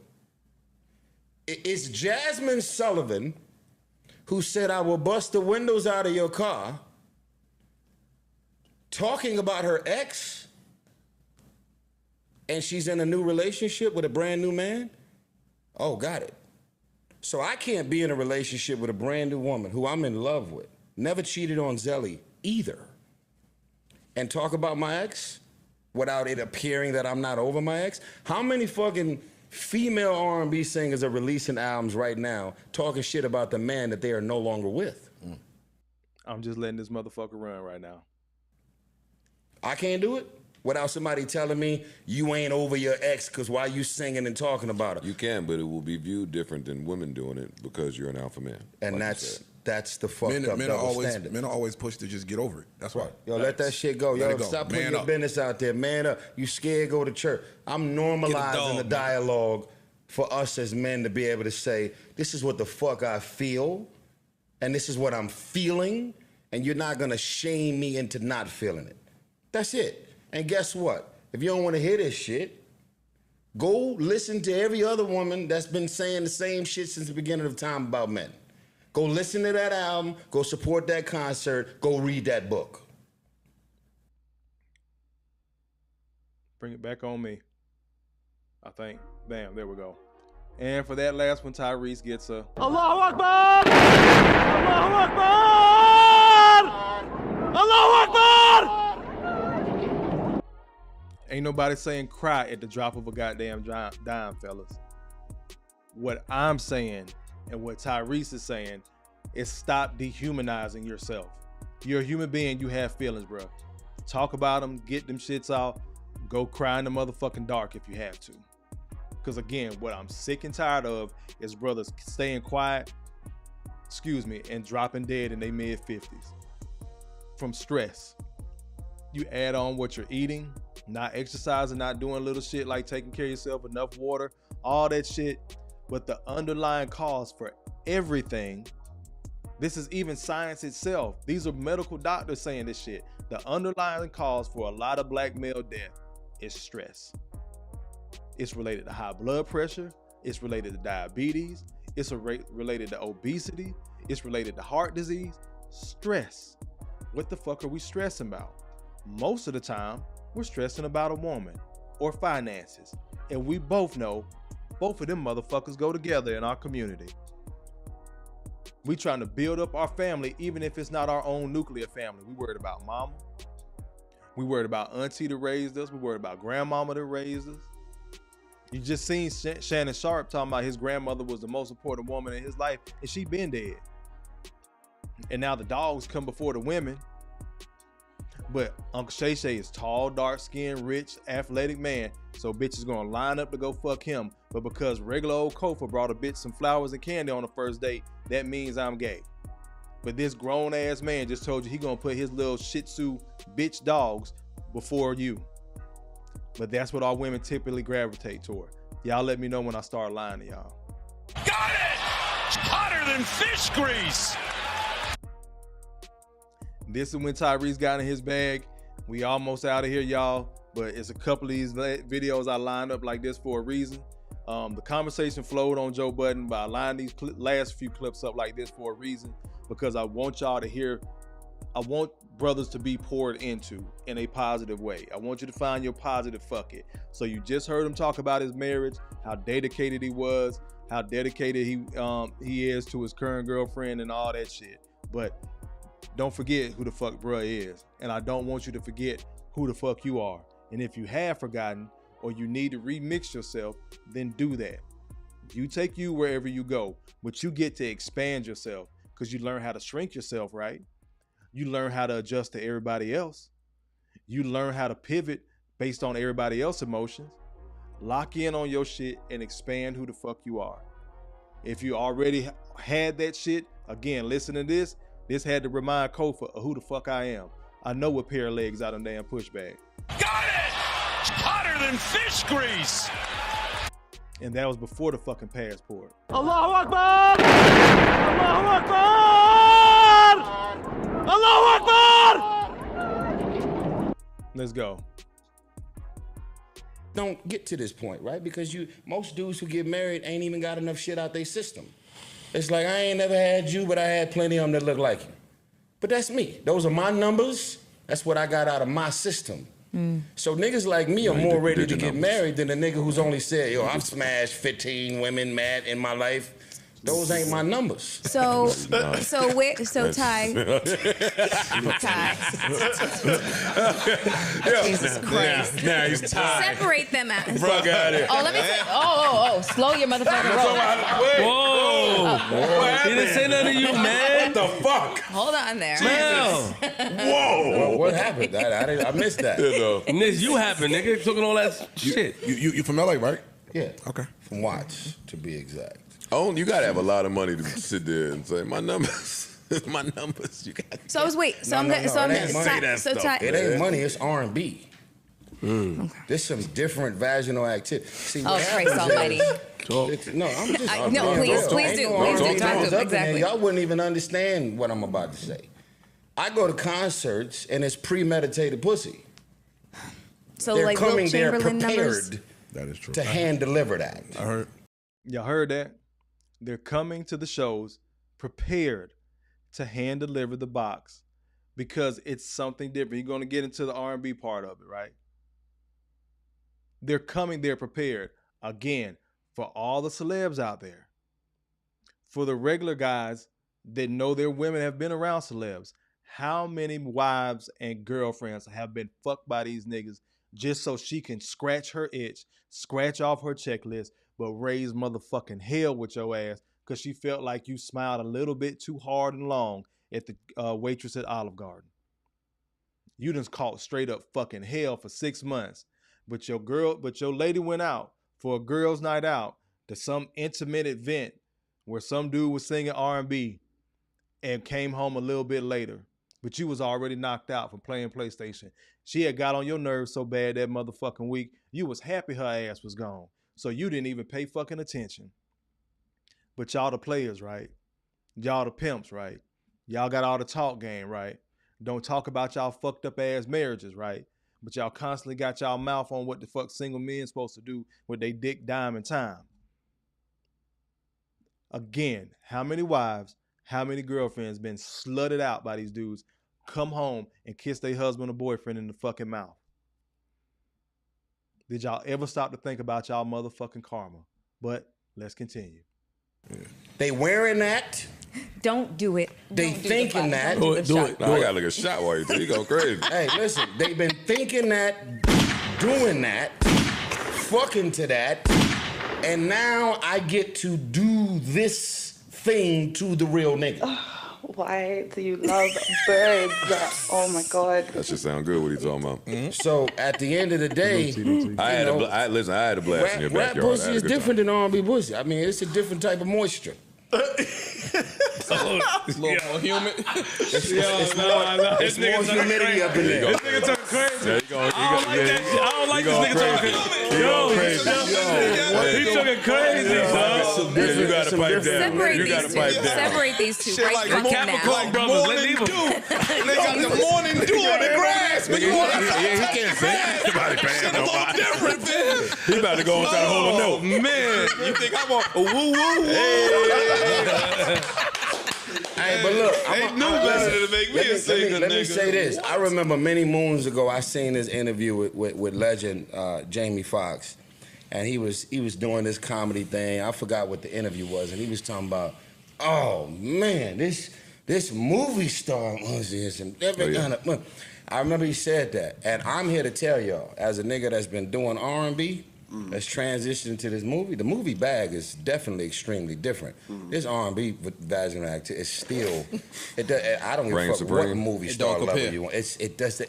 D: It's Jasmine Sullivan who said, I will bust the windows out of your car, talking about her ex, and she's in a new relationship with a brand new man? Oh, got it. So I can't be in a relationship with a brand new woman who I'm in love with, never cheated on Zelly either, and talk about my ex without it appearing that I'm not over my ex? How many fucking female R&B singers are releasing albums right now talking shit about the man that they are no longer with?
A: I'm just letting this motherfucker run right now.
D: I can't do it without somebody telling me you ain't over your ex because why you singing and talking about her?
F: You can, but it will be viewed different than women doing it because you're an alpha man.
D: And
F: like
D: that's the fucked up double standard.
G: Men are always pushed to just get over it. That's why.
D: Yo, let that shit go. Yo, stop putting your business out there. Man up. You scared, go to church. I'm normalizing the dialogue for us as men to be able to say, this is what the fuck I feel, and this is what I'm feeling, and you're not gonna shame me into not feeling it. That's it. And guess what? If you don't want to hear this shit, go listen to every other woman that's been saying the same shit since the beginning of time about men. Go listen to that album, go support that concert, go read that book.
A: Bring it back on me, I think. Bam, there we go. And for that last one, Tyrese gets a
C: Allahu Akbar! Allahu Akbar! Allahu Akbar!
A: Ain't nobody saying cry at the drop of a goddamn dime, fellas. What I'm saying and what Tyrese is saying is stop dehumanizing yourself. You're a human being, you have feelings, bro. Talk about them, get them shits out, go cry in the motherfucking dark if you have to. Because again, what I'm sick and tired of is brothers staying quiet, and dropping dead in their mid-50s from stress. You add on what you're eating, not exercising, not doing little shit like taking care of yourself, enough water, all that shit. But the underlying cause for everything, this is even science itself. These are medical doctors saying this shit. The underlying cause for a lot of black male death is stress. It's related to high blood pressure. It's related to diabetes. It's related to obesity. It's related to heart disease. Stress. What the fuck are we stressing about? Most of the time, we're stressing about a woman or finances. And we both know both of them motherfuckers go together in our community. We trying to build up our family, even if it's not our own nuclear family. We worried about mama. We worried about auntie that raised us. We worried about grandmama that raised us. You just seen Shannon Sharp talking about his grandmother was the most important woman in his life, and she been dead. And now the dogs come before the women. But Uncle Shay Shay is tall, dark-skinned, rich, athletic man. So bitches gonna line up to go fuck him. But because regular old Kofa brought a bitch some flowers and candy on the first date, that means I'm gay. But this grown-ass man just told you he gonna put his little Shih Tzu bitch dogs before you. But that's what all women typically gravitate toward. Y'all let me know when I start lying to y'all.
C: Got it! Hotter than fish grease!
A: This is when Tyrese got in his bag. We almost out of here, y'all. But it's a couple of these videos I lined up like this for a reason. The conversation flowed on Joe Budden, but I lined these last few clips up like this for a reason, because I want y'all to hear. I want brothers to be poured into in a positive way. I want you to find your positive fuck it. So you just heard him talk about his marriage, how dedicated he was, how dedicated he is to his current girlfriend and all that shit. But don't forget who the fuck bruh is. And I don't want you to forget who the fuck you are. And if you have forgotten or you need to remix yourself, then do that. You take you wherever you go, but you get to expand yourself because you learn how to shrink yourself, right? You learn how to adjust to everybody else. You learn how to pivot based on everybody else's emotions. Lock in on your shit and expand who the fuck you are. If you already had that shit, again, listen to this. This had to remind Kofa of who the fuck I am. I know what pair of legs out of damn pushbag.
C: Got it! Hotter than fish grease!
A: And that was before the fucking passport.
C: Allahu Akbar! Allahu Akbar! Allahu Akbar!
A: Let's go.
D: Don't get to this point, right? Because most dudes who get married ain't even got enough shit out their system. It's like, I ain't never had you, but I had plenty of them that look like you. But that's me. Those are my numbers. That's what I got out of my system. So niggas like me are more ready to get married than the nigga who's only said, yo, I've smashed 15 women mad in my life. Those ain't my numbers.
J: Ty. Jesus Christ.
I: Now he's tired.
J: Separate them out.
I: Fuck out of here.
M: Oh, let me say. Oh. Slow your motherfucking roll.
I: Whoa. He didn't say nothing to you, man.
D: What the fuck?
J: Hold on there.
D: Whoa. What happened? I missed that.
L: Nigga, you happened, nigga. Talking all that shit.
G: You from LA, right?
D: Yeah.
G: Okay.
D: From Watts, to be exact.
F: Oh, you gotta have a lot of money to sit there and say my numbers. My numbers. You got.
J: So I was wait. So
D: No,
J: I'm gonna.
D: It ain't money. It's R&B. Okay. There's some different vaginal activity. See,
J: oh, Christ Almighty.
D: No, I'm just.
J: No, please do. Talk to exactly.
D: Y'all wouldn't even understand what I'm about to say. I go to concerts and it's premeditated pussy.
J: So
D: they're
J: like
D: coming
J: Wilt
D: there
J: Chamberlain
D: prepared
J: numbers?
G: That is true.
D: to hand deliver that.
G: I heard.
A: Y'all heard that? They're coming to the shows prepared to hand deliver the box because it's something different. You're going to get into the R&B part of it, right? They're coming there prepared. Again, for all the celebs out there, for the regular guys that know their women have been around celebs, how many wives and girlfriends have been fucked by these niggas just so she can scratch her itch, scratch off her checklist, but raise motherfucking hell with your ass because she felt like you smiled a little bit too hard and long at the waitress at Olive Garden. You done caught straight up fucking hell for 6 months, but your lady went out for a girls' night out to some intimate event where some dude was singing R&B and came home a little bit later. but you was already knocked out from playing PlayStation. She had got on your nerves so bad that motherfucking week, you was happy her ass was gone. So you didn't even pay fucking attention. But y'all the players, right? Y'all the pimps, right? Y'all got all the talk game, right? Don't talk about y'all fucked up ass marriages, right? But y'all constantly got y'all mouth on what the fuck single men supposed to do with they dick, dime, and time. Again, how many wives, how many girlfriends been slutted out by these dudes, come home and kiss their husband or boyfriend in the fucking mouth? Did y'all ever stop to think about y'all motherfucking karma? But let's continue.
D: They wearing that.
J: Don't do it.
D: They thinking that.
F: Do it. I gotta look a shot while you do. You go crazy.
D: Hey, listen. They've been thinking that, doing that, fucking to that, and now I get to do this thing to the real nigga.
N: Why do you love birds? Oh my God.
F: That should sound good. What he talking about?
D: Mm-hmm. So at the end of the day,
F: I had a blast in your
D: rap
F: backyard.
D: pussy is different than R&B pussy. I mean, it's a different type of moisture.
I: It's a little more humid.
D: It's more humidity up in there.
L: This nigga talking crazy. I don't like this nigga talking crazy. He's talking crazy, son.
F: You gotta pipe down. You gotta pipe down.
J: Separate these two
I: Shit
J: right
I: like
J: fucking
L: Capricorn
J: now.
L: brothers. Let leave him.
I: They got the morning dew on the grass, but you want to
F: He can't say nobody paying
I: a little
F: nobody.
I: different, man.
F: He about to go and try to hold a note.
I: Man, you think I'm a woo woo?
D: Hey, but look,
I: They knew better than to make me a singer,
D: let me
I: nigga.
D: say this. I remember many moons ago, I seen this interview with legend Jamie Foxx, and he was doing this comedy thing. I forgot what the interview was, and he was talking about, oh man, this movie star was this and every kind of. I remember he said that, and I'm here to tell y'all, as a nigga that's been doing R&B, that's transitioned to this movie. The movie bag is definitely extremely different. This R&B vaginal act is still. I don't give a fuck what movie star level you want. It does.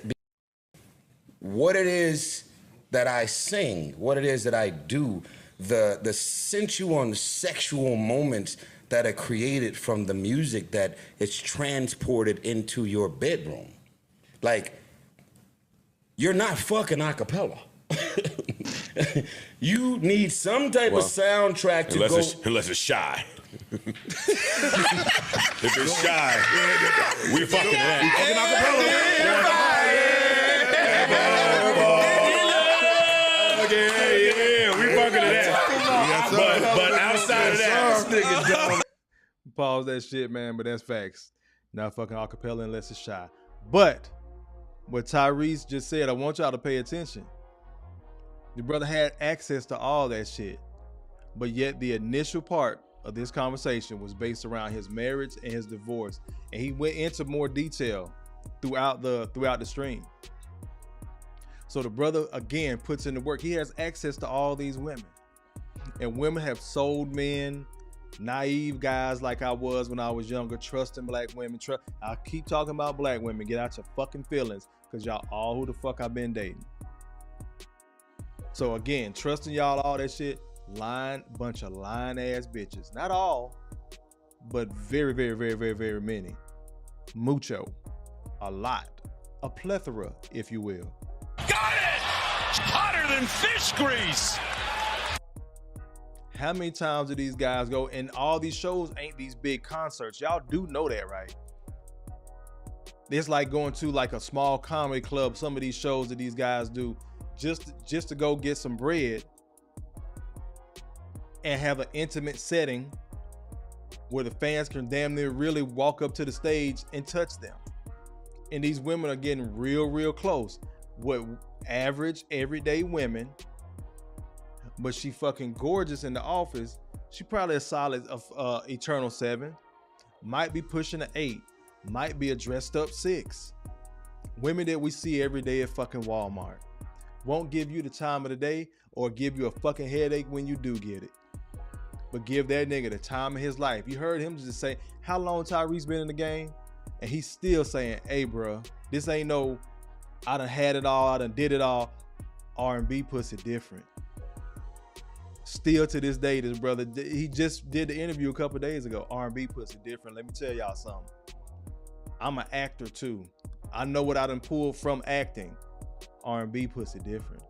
D: What it is that I sing, what it is that I do, the sensual and sexual moments that are created from the music that it's transported into your bedroom. Like, you're not fucking a cappella. You need some type of soundtrack to go.
F: Unless it's shy. If it's shy, we fucking that. We fucking acapella. Yeah, we fucking that. But outside of that,
A: Pause that shit, man, but that's facts. Not fucking acapella unless it's shy. But what Tyrese just said, I want y'all to pay attention. The brother had access to all that shit, but yet the initial part of this conversation was based around his marriage and his divorce, and he went into more detail throughout the stream. So the brother again puts in the work. He has access to all these women, and women have sold men, naive guys like I was when I was younger, trusting black women. I keep talking about black women. Get out your fucking feelings, because y'all all who the fuck I've been dating. So again, trusting y'all, all that shit, bunch of lying ass bitches. Not all, but very, very, very, very, very many. Mucho, a lot, a plethora, if you will.
C: Got it! Hotter than fish grease!
A: How many times do these guys go? And all these shows ain't these big concerts. Y'all do know that, right? It's like going to like a small comedy club. Some of these shows that these guys do just to go get some bread and have an intimate setting where the fans can damn near really walk up to the stage and touch them. And these women are getting real, real close. What average, everyday women, but she fucking gorgeous in the office. She probably a solid eternal 7. Might be pushing an 8. Might be a dressed up 6. Women that we see every day at fucking Walmart. Won't give you the time of the day or give you a fucking headache when you do get it. But give that nigga the time of his life. You heard him just say, how long Tyrese been in the game? And he's still saying, hey, bro, this ain't no, I done had it all, I done did it all. R&B pussy different. Still to this day, this brother, he just did the interview a couple days ago. R&B pussy different. Let me tell y'all something. I'm an actor too. I know what I done pulled from acting. R&B pussy different.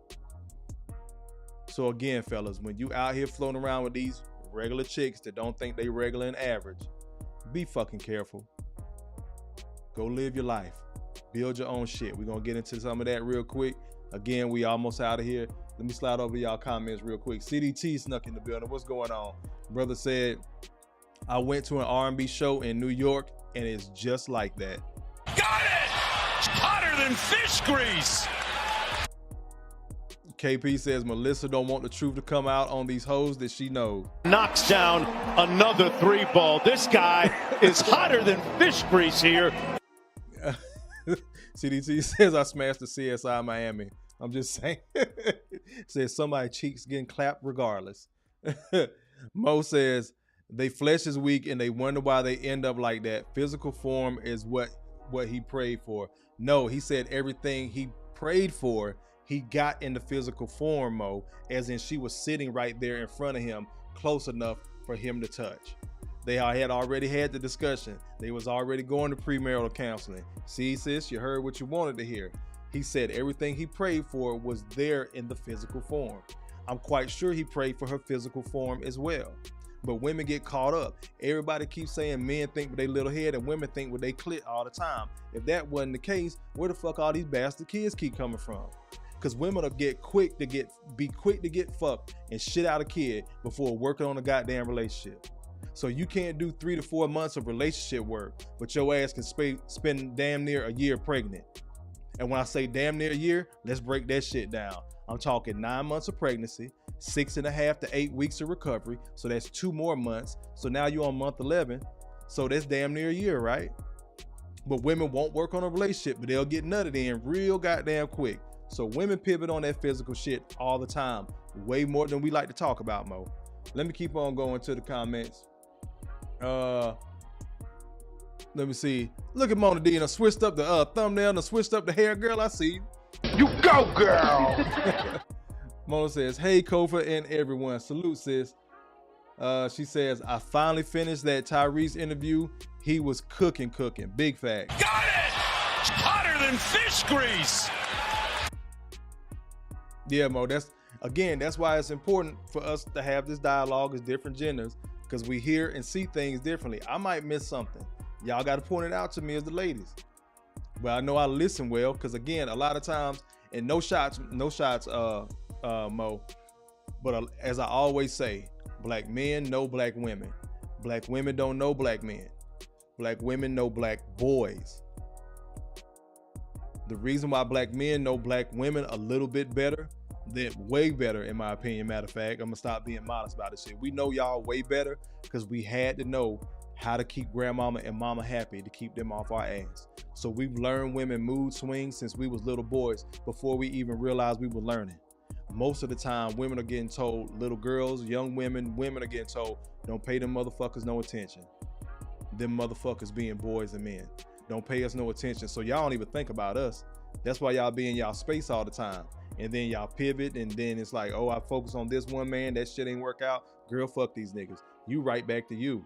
A: So again, fellas, when you out here floating around with these regular chicks that don't think they regular and average, be fucking careful. Go live your life. Build your own shit. We're going to get into some of that real quick. Again, we almost out of here. Let me slide over y'all comments real quick. CDT snuck in the building. What's going on? Brother said, I went to an R&B show in New York, and it's just like that.
C: Got it! Hotter than fish grease!
A: KP says, Melissa don't want the truth to come out on these hoes that she knows.
C: Knocks down another 3-ball. This guy is hotter than fish grease here.
A: CDT says, I smashed the CSI Miami. I'm just saying. Says somebody cheeks getting clapped regardless. Mo says, they flesh is weak and they wonder why they end up like that. Physical form is what he prayed for. No, he said everything he prayed for, he got in the physical form, Mo, as in she was sitting right there in front of him, close enough for him to touch. They had already had the discussion. They was already going to premarital counseling. See, sis, you heard what you wanted to hear. He said everything he prayed for was there in the physical form. I'm quite sure he prayed for her physical form as well. But women get caught up. Everybody keeps saying men think with their little head and women think with their clit all the time. If that wasn't the case, where the fuck all these bastard kids keep coming from? Because women will be quick to get fucked and shit out a kid before working on a goddamn relationship. So you can't do 3 to 4 months of relationship work, but your ass can spend damn near a year pregnant. And when I say damn near a year, let's break that shit down. I'm talking 9 months of pregnancy, 6.5 to 8 weeks of recovery. So that's 2 more months. So now you're on month 11. So that's damn near a year, right? But women won't work on a relationship, but they'll get nutted in real goddamn quick. So women pivot on that physical shit all the time, way more than we like to talk about, Mo. Let me keep on going to the comments. Let me see. Look at Mona D. I switched up the thumbnail and switched up the hair, girl. I see you. Go, girl. Mona says, hey, Kofa and everyone. Salute, sis. She says, I finally finished that Tyrese interview. He was cooking. Big fact.
C: Got it! Hotter than fish grease!
A: Yeah, Mo, that's why it's important for us to have this dialogue as different genders, because we hear and see things differently. I might miss something. Y'all got to point it out to me as the ladies. But I know I listen well, because again, a lot of times, and no shots, Mo, but as I always say, black men know black women. Black women don't know black men. Black women know black boys. The reason why black men know black women a little bit better, way better in my opinion, matter of fact, I'm gonna stop being modest about this shit. We know y'all way better because we had to know how to keep grandmama and mama happy to keep them off our ass. So we've learned women mood swings since we was little boys before we even realized we were learning. Most of the time, women are getting told, little girls, young women are getting told, don't pay them motherfuckers no attention. Them motherfuckers being boys and men. Don't pay us no attention. So y'all don't even think about us. That's why y'all be in y'all space all the time. And then y'all pivot and then it's like, oh, I focus on this one man. That shit ain't work out. Girl, fuck these niggas. You right back to you.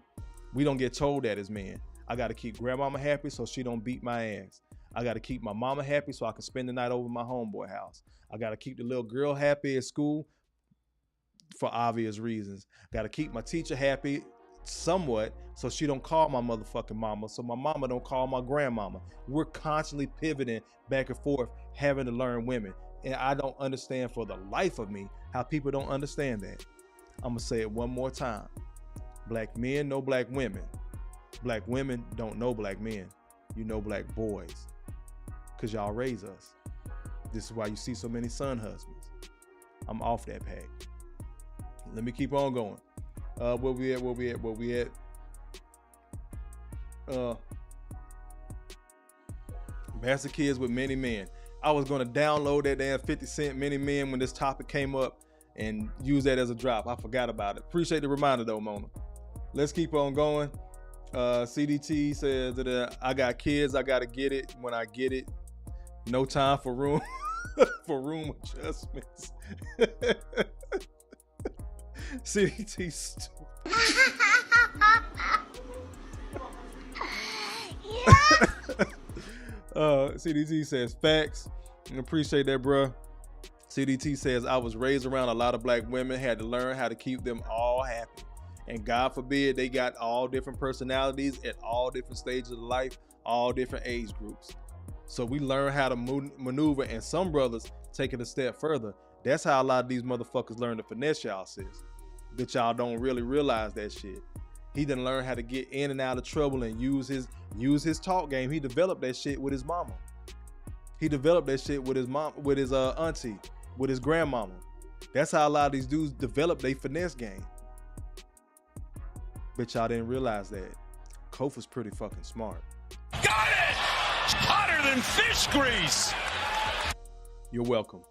A: We don't get told that as men. I got to keep grandmama happy so she don't beat my ass. I got to keep my mama happy so I can spend the night over my homeboy house. I got to keep the little girl happy at school for obvious reasons. Got to keep my teacher happy somewhat so she don't call my motherfucking mama, so my mama don't call my grandmama. We're constantly pivoting back and forth, having to learn women. And I don't understand for the life of me how people don't understand that. I'm gonna say it one more time. Black men know black women. Black women don't know black men. You know black boys, because y'all raise us. This is why you see so many son husbands. I'm off that pack. Let me keep on going. Where we at? Master kids with many men. I was gonna download that damn 50 Cent Many Men when this topic came up and use that as a drop. I forgot about it. Appreciate the reminder though, Mona. Let's keep on going. CDT says that I got kids, I gotta get it when I get it. No time for room for room adjustments. CDT stupid. CDT says facts. I appreciate that, bruh. CDT says I was raised around a lot of black women, had to learn how to keep them all happy. And God forbid they got all different personalities at all different stages of life, all different age groups. So we learn how to maneuver, and some brothers take it a step further. That's how a lot of these motherfuckers learn to finesse y'all, sis. But y'all don't really realize that shit. He done learn how to get in and out of trouble and use his talk game. He developed that shit with his mama. He developed that shit with his mom, with his auntie, with his grandmama. That's how a lot of these dudes develop their finesse game. But y'all didn't realize that. Kofa's pretty fucking smart.
C: Got it! Hotter than fish grease!
A: You're welcome.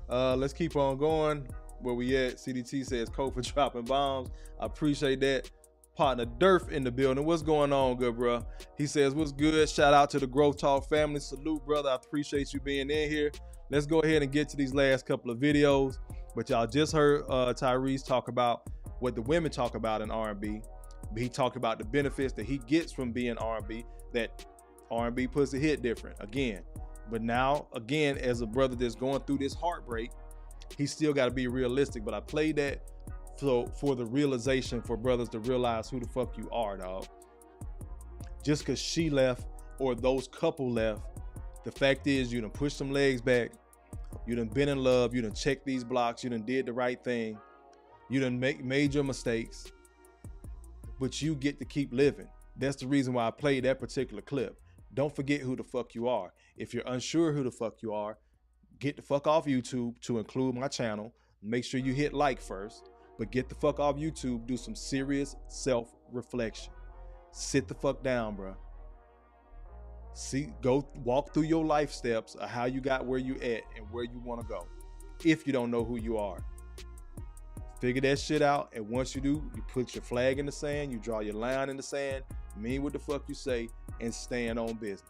A: Let's keep on going. Where we at? CDT says Kofa dropping bombs. I appreciate that. Partner Durf in the building. What's going on, good bro? He says, what's good? Shout out to the Growth Talk family. Salute, brother. I appreciate you being in here. Let's go ahead and get to these last couple of videos. But y'all just heard Tyrese talk about what the women talk about in R&B. He talked about the benefits that he gets from being R&B, that R&B pussy hit different again. But now, again, as a brother that's going through this heartbreak, he still got to be realistic. But I played that for the realization for brothers to realize who the fuck you are, dog. Just because she left or those couple left, the fact is you done pushed some legs back, you done been in love, you done checked these blocks, you done did the right thing, you done made your mistakes, but you get to keep living. That's the reason why I played that particular clip. Don't forget who the fuck you are. If you're unsure who the fuck you are, get the fuck off YouTube to include my channel. Make sure you hit like first, but get the fuck off YouTube. Do some serious self-reflection. Sit the fuck down, bro. Go walk through your life steps of how you got where you at and where you want to go. If you don't know who you are, figure that shit out. And once you do, you put your flag in the sand, you draw your line in the sand, mean what the fuck you say, and stand on business.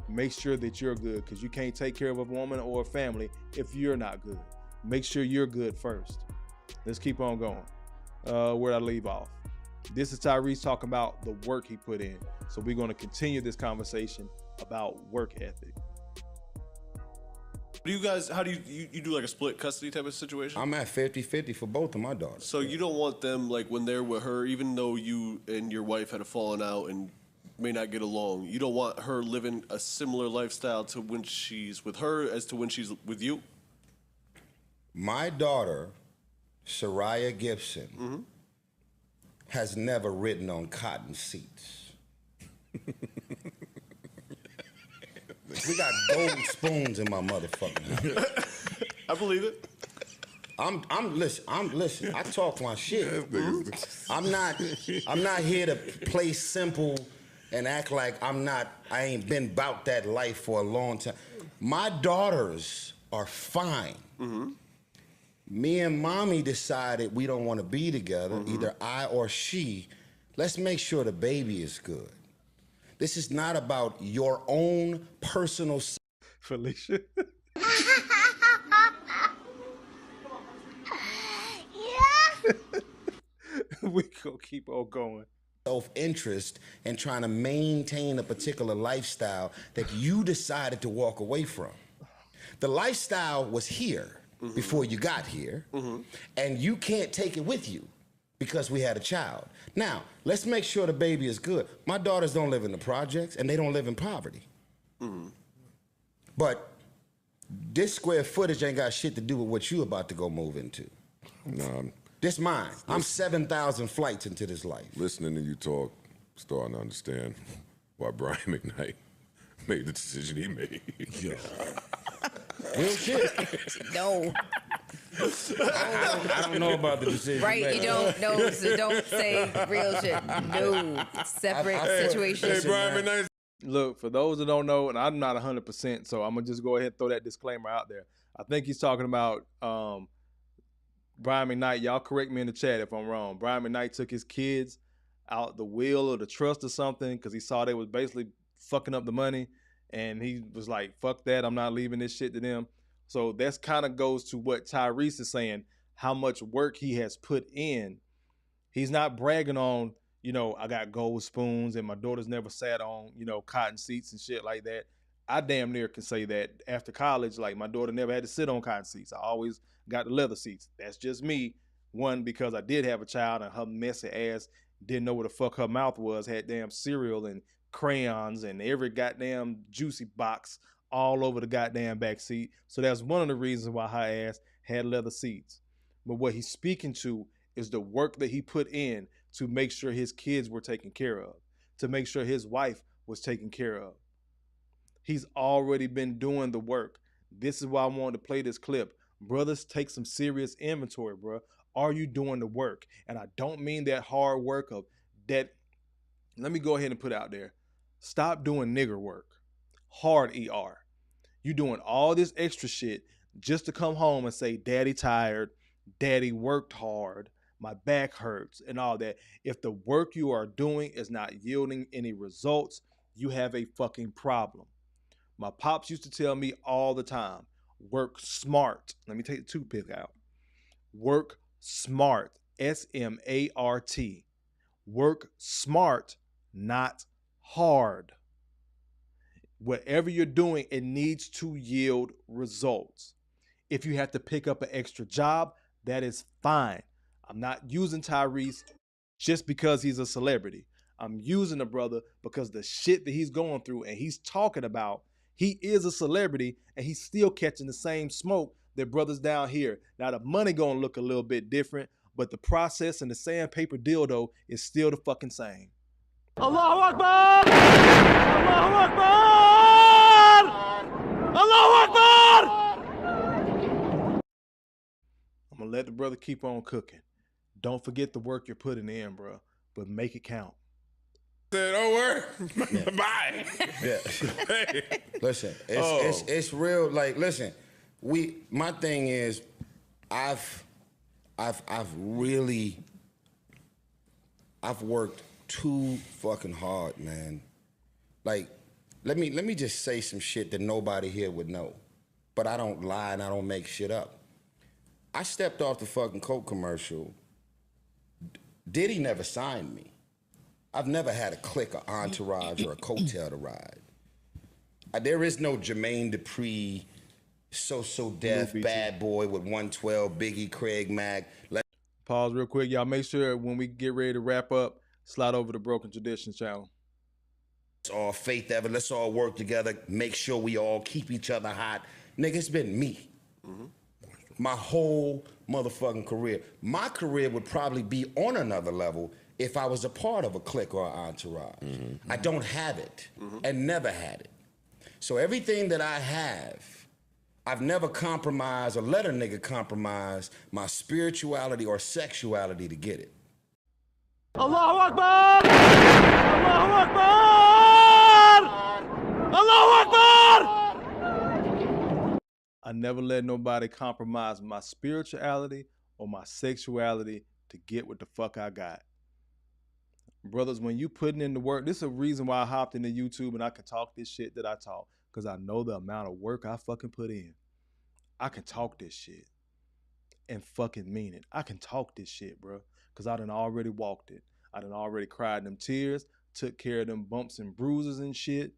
A: Make sure that you're good, because you can't take care of a woman or a family if you're not good. Make sure you're good first. Let's keep on going. Where'd I leave off? This is Tyrese talking about the work he put in. So we're going to continue this conversation about work ethic.
H: Do you guys, how do you do like a split custody type of situation?
D: I'm at 50-50 for both of my daughters.
H: So you don't want them, like when they're with her, even though you and your wife had a falling out and may not get along, you don't want her living a similar lifestyle to when she's with her as to when she's with you?
D: My daughter, Soraya Gibson, has never ridden on cotton seats. We got gold spoons in my motherfucking house.
H: I believe it.
D: Listen. I talk my shit. I'm not here to play simple and act like I ain't been about that life for a long time. My daughters are fine. Me and mommy decided we don't want to be together, either I or she. Let's make sure the baby is good. This is not about your own personal...
A: Felicia. We gonna keep on going.
D: Self-interest and trying to maintain a particular lifestyle that you decided to walk away from. The lifestyle was here before you got here, and you can't take it with you because we had a child. Now, let's make sure the baby is good. My daughters don't live in the projects, and they don't live in poverty. But this square footage ain't got shit to do with what you about to go move into.
F: No,
D: this mine. I'm 7,000 flights into this life.
F: Listening to you talk, starting to understand why Brian McKnight made the decision he made.
D: Yeah. Real shit.
M: No.
D: I don't know about the decision.
M: Right, you don't know, so don't say real shit. No. Separate situation.
F: Hey, Brian McKnight.
A: Look, for those that don't know, and I'm not 100%, so I'm going to just go ahead and throw that disclaimer out there. I think he's talking about Brian McKnight. Y'all correct me in the chat if I'm wrong. Brian McKnight took his kids out the will or the trust or something because he saw they was basically fucking up the money. And he was like, fuck that, I'm not leaving this shit to them. So that's kind of goes to what Tyrese is saying, how much work he has put in. He's not bragging on, you know, I got gold spoons and my daughters never sat on, you know, cotton seats and shit like that. I damn near can say that after college, like my daughter never had to sit on cotton seats. I always got the leather seats. That's just me. One, because I did have a child and her messy ass didn't know where the fuck her mouth was, had damn cereal and crayons and every goddamn juicy box all over the goddamn back seat. So that's one of the reasons why her ass had leather seats. But what he's speaking to is the work that he put in to make sure his kids were taken care of, to make sure his wife was taken care of. He's already been doing the work. This is why I wanted to play this clip. Brothers, take some serious inventory, bro. Are you doing the work? And I don't mean that hard work of that. Let me go ahead and put out there. Stop doing nigger work. Hard ER. You doing all this extra shit just to come home and say, daddy tired, daddy worked hard, my back hurts, and all that. If the work you are doing is not yielding any results, you have a fucking problem. My pops used to tell me all the time, work smart. Let me take the toothpick out. Work smart. S-M-A-R-T. Work smart, not hard. Whatever you're doing, it needs to yield results. If you have to pick up an extra job, that is fine. I'm not using Tyrese just because he's a celebrity. I'm using the brother because the shit that he's going through and he's talking about, he is a celebrity and he's still catching the same smoke that brothers down here. Now the money gonna look a little bit different, but the process and the sandpaper dildo is still the fucking same.
C: Allahu Akbar! Allahu Akbar! Allahu Akbar!
A: I'm gonna let the brother keep on cooking. Don't forget the work you're putting in, bro, but make it count.
G: Don't worry. Bye.
D: Yeah. Listen, it's real. Like, listen, my thing is, I've worked too fucking hard, man. Like, let me just say some shit that nobody here would know, but I don't lie and I don't make shit up. I stepped off the fucking Coke commercial. Diddy never signed me. I've never had a clique, or entourage, or a coattail to ride. There is no Jermaine Dupri, So Def, Bad Boy with 112, Biggie, Craig Mack.
A: Pause real quick. Y'all make sure when we get ready to wrap up, slide over to Broken Traditions channel.
D: Let's all faith ever. Let's all work together. Make sure we all keep each other hot. Nigga, it's been me. Mm-hmm. My whole motherfucking career. My career would probably be on another level if I was a part of a clique or an entourage. Mm-hmm. I don't have it, and never had it. So everything that I have, I've never compromised or let a nigga compromise my spirituality or sexuality to get it.
C: Allahu Akbar! Allahu Akbar! Allahu Akbar!
A: I never let nobody compromise my spirituality or my sexuality to get what the fuck I got. Brothers, when you putting in the work, this is a reason why I hopped into YouTube and I can talk this shit that I talk, because I know the amount of work I fucking put in. I can talk this shit and fucking mean it. I can talk this shit, bro, because I done already walked it. I done already cried them tears, took care of them bumps and bruises and shit.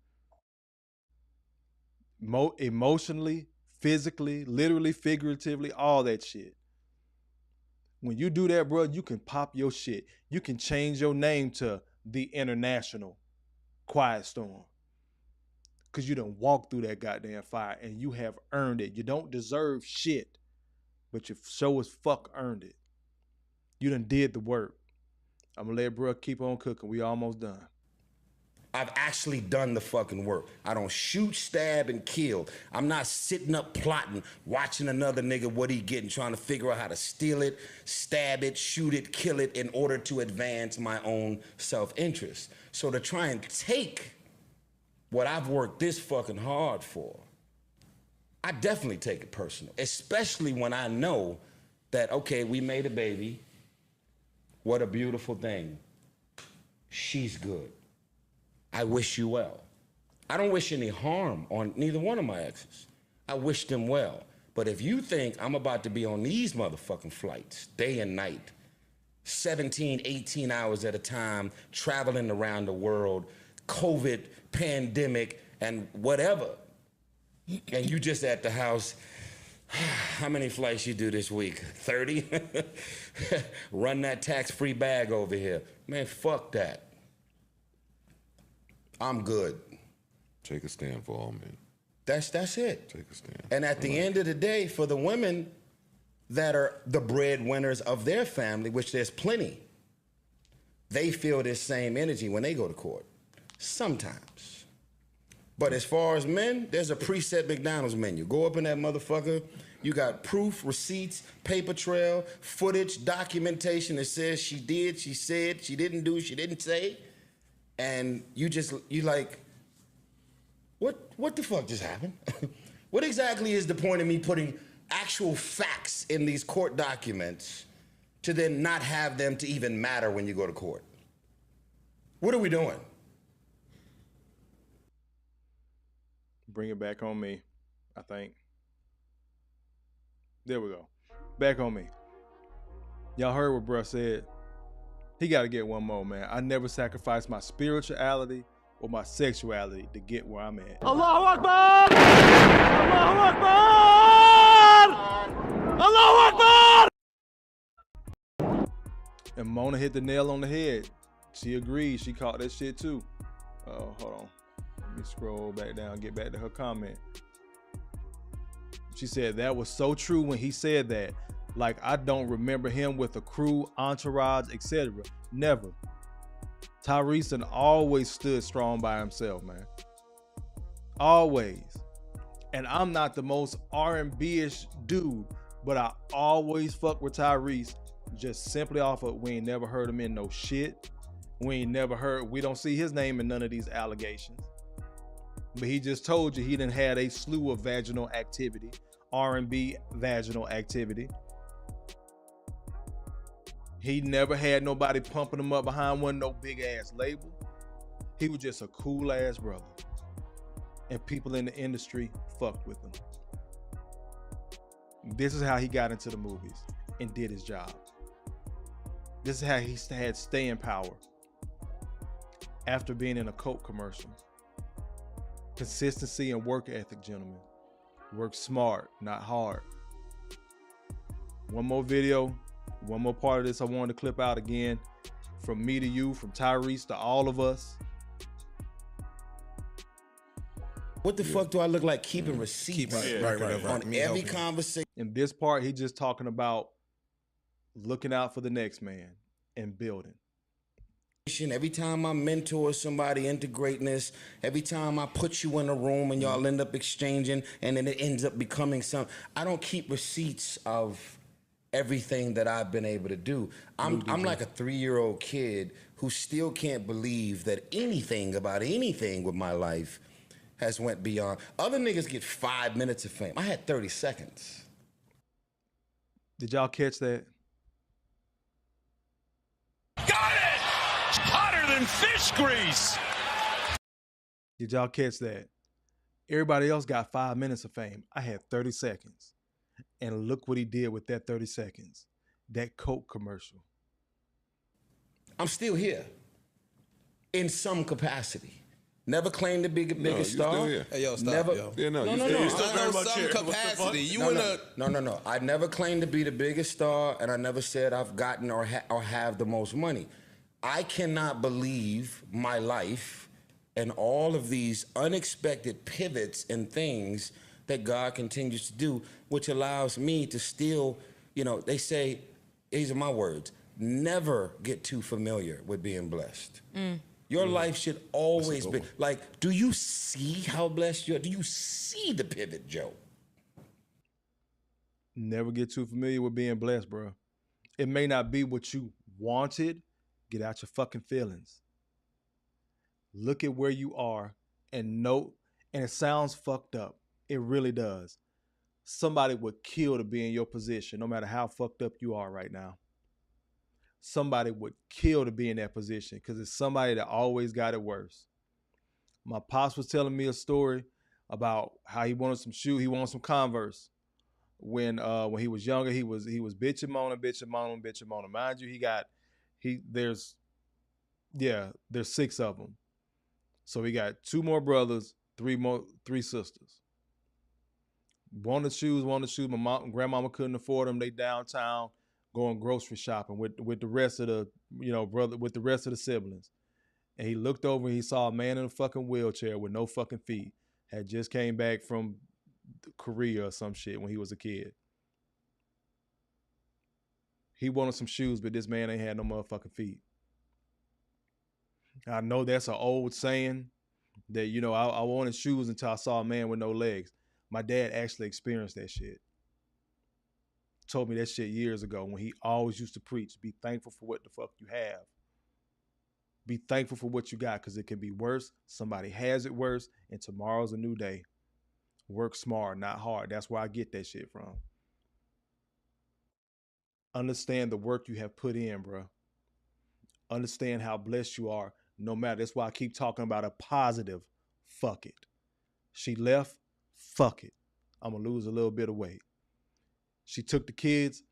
A: Emotionally, physically, literally, figuratively, all that shit. When you do that, bro, you can pop your shit. You can change your name to the International Quiet Storm. Because you done walked through that goddamn fire and you have earned it. You don't deserve shit, but you sure as fuck earned it. You done did the work. I'm going to let bro keep on cooking. We almost done.
D: I've actually done the fucking work. I don't shoot, stab, and kill. I'm not sitting up plotting, watching another nigga what he getting, trying to figure out how to steal it, stab it, shoot it, kill it in order to advance my own self-interest. So to try and take what I've worked this fucking hard for, I definitely take it personal, especially when I know that, okay, we made a baby. What a beautiful thing. She's good. I wish you well. I don't wish any harm on neither one of my exes. I wish them well. But if you think I'm about to be on these motherfucking flights, day and night, 17, 18 hours at a time, traveling around the world, COVID, pandemic, and whatever, and you just at the house, how many flights you do this week? 30? Run that tax-free bag over here. Man, fuck that. I'm good.
F: Take a stand for all men.
D: That's it.
F: Take a stand.
D: And at the end of the day, for the women that are the breadwinners of their family, which there's plenty, they feel this same energy when they go to court. Sometimes. But as far as men, there's a preset McDonald's menu. Go up in that motherfucker, you got proof, receipts, paper trail, footage, documentation that says she did, she said, she didn't do, she didn't say. And you like, what the fuck just happened? What exactly is the point of me putting actual facts in these court documents to then not have them to even matter when you go to court? What are we doing?
A: Bring it back on me, I think. There we go. Back on me. Y'all heard what bruh said. He got to get one more, man. I never sacrificed my spirituality or my sexuality to get where I'm at.
C: Allahu Akbar! Allahu Akbar! Allahu Akbar!
A: And Mona hit the nail on the head. She agreed. She caught that shit too. Oh, hold on. Let me scroll back down, get back to her comment. She said that was so true when he said that. Like, I don't remember him with a crew, entourage, etc. Never. Tyrese always stood strong by himself, man. Always. And I'm not the most R&B-ish dude, but I always fuck with Tyrese just simply off of we ain't never heard him in no shit. We don't see his name in none of these allegations. But he just told you he done had a slew of vaginal activity, R&B vaginal activity. He never had nobody pumping him up behind one no big ass label. He was just a cool ass brother. And people in the industry fucked with him. This is how he got into the movies and did his job. This is how he had staying power after being in a Coke commercial. Consistency and work ethic, gentlemen. Work smart, not hard. One more video, one more part of this I wanted to clip out again. From me to you, from Tyrese to all of us.
D: What the fuck do I look like keeping receipts on every conversation?
A: In this part, he just talking about looking out for the next man and building.
D: Every time I mentor somebody into greatness, every time I put you in a room and y'all end up exchanging and then it ends up becoming something, I don't keep receipts of everything that I've been able to do. I'm like a 3-year-old kid who still can't believe that anything about anything with my life has went beyond. Other niggas get 5 minutes of fame. I had 30 seconds.
A: Did y'all catch that?
C: Got it! Hotter than fish grease!
A: Did y'all catch that? Everybody else got 5 minutes of fame. I had 30 seconds. And look what he did with that 30 seconds. That Coke commercial.
D: I'm still here. In some capacity. Never claimed to be the biggest star.
F: Still here.
I: Hey, yo, stop,
D: never,
I: yo.
F: Yeah, no,
D: no,
F: you
D: no,
F: still,
D: no.
F: you still
I: I
F: very
I: know
F: much
I: some
F: here.
I: capacity. You
D: no,
I: in
D: no,
I: a...
D: no. I never claimed to be the biggest star, and I never said I've gotten or have the most money. I cannot believe my life and all of these unexpected pivots and things that God continues to do, which allows me to still, they say, these are my words, never get too familiar with being blessed. Your life should always be, like, do you see how blessed you are? Do you see the pivot, Joe?
A: Never get too familiar with being blessed, bro. It may not be what you wanted. Get out your fucking feelings. Look at where you are and note, and it sounds fucked up. It really does. Somebody would kill to be in your position, no matter how fucked up you are right now. Somebody would kill to be in that position because it's somebody that always got it worse. My pops was telling me a story about how he wanted some shoes. He wanted some Converse. When he was younger, he was bitching, moaning. Mind you, there's 6 of them. So he got 2 more brothers three sisters. Wanted shoes. My mom and grandmama couldn't afford them. They downtown going grocery shopping with the rest of the, with the rest of the siblings. And he looked over and he saw a man in a fucking wheelchair with no fucking feet. Had just came back from Korea or some shit when he was a kid. He wanted some shoes, but this man ain't had no motherfucking feet. I know that's an old saying that, I wanted shoes until I saw a man with no legs. My dad actually experienced that shit. Told me that shit years ago when he always used to preach, be thankful for what the fuck you have. Be thankful for what you got because it can be worse. Somebody has it worse, and tomorrow's a new day. Work smart, not hard. That's where I get that shit from. Understand the work you have put in, bro. Understand how blessed you are. No matter. That's why I keep talking about a positive. Fuck it. She left. Fuck it. I'm going to lose a little bit of weight. She took the kids.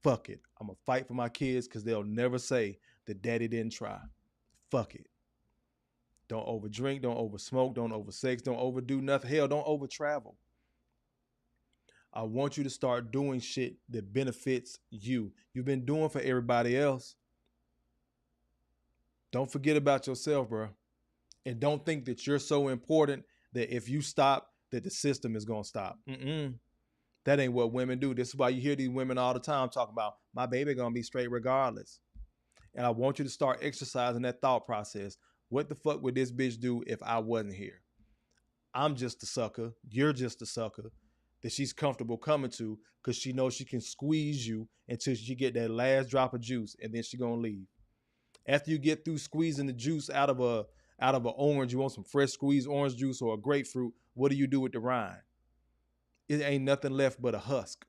A: Fuck it. I'm going to fight for my kids because they'll never say that daddy didn't try. Fuck it. Don't overdrink. Don't oversmoke. Don't oversex. Don't overdo nothing. Hell, don't overtravel. I want you to start doing shit that benefits you. You've been doing for everybody else. Don't forget about yourself, bro. And don't think that you're so important that if you stop, that the system is going to stop. That ain't what women do. This is why you hear these women all the time talking about, my baby going to be straight regardless. And I want you to start exercising that thought process. What the fuck would this bitch do if I wasn't here? I'm just a sucker. You're just a sucker that she's comfortable coming to because she knows she can squeeze you until she get that last drop of juice and then she gonna leave. After you get through squeezing the juice out of an orange, you want some fresh squeezed orange juice or a grapefruit, what do you do with the rind? It ain't nothing left but a husk.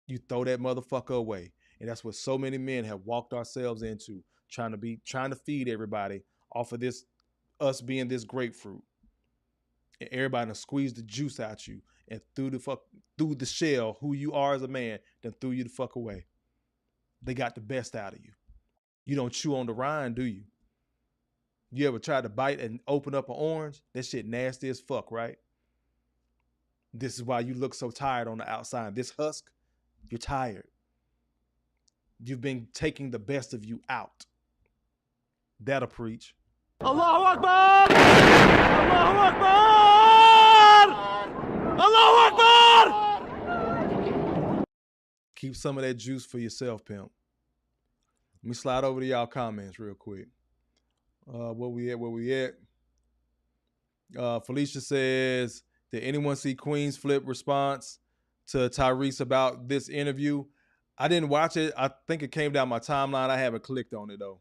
A: You throw that motherfucker away. And that's what so many men have walked ourselves into, trying to feed everybody off of this, us being this grapefruit. And everybody done squeeze the juice out you and threw the shell, who you are as a man, then threw you the fuck away. They got the best out of you. You don't chew on the rind, do you? You ever tried to bite and open up an orange? That shit nasty as fuck, right? This is why you look so tired on the outside. This husk, you're tired. You've been taking the best of you out. That'll preach.
C: Allahu Akbar! Allahu Akbar! Allahu Akbar!
A: Keep some of that juice for yourself, pimp. Let me slide over to y'all comments real quick. Where we at? Felicia says, did anyone see Queen's flip response to Tyrese about this interview? I didn't watch it. I think it came down my timeline. I haven't clicked on it, though.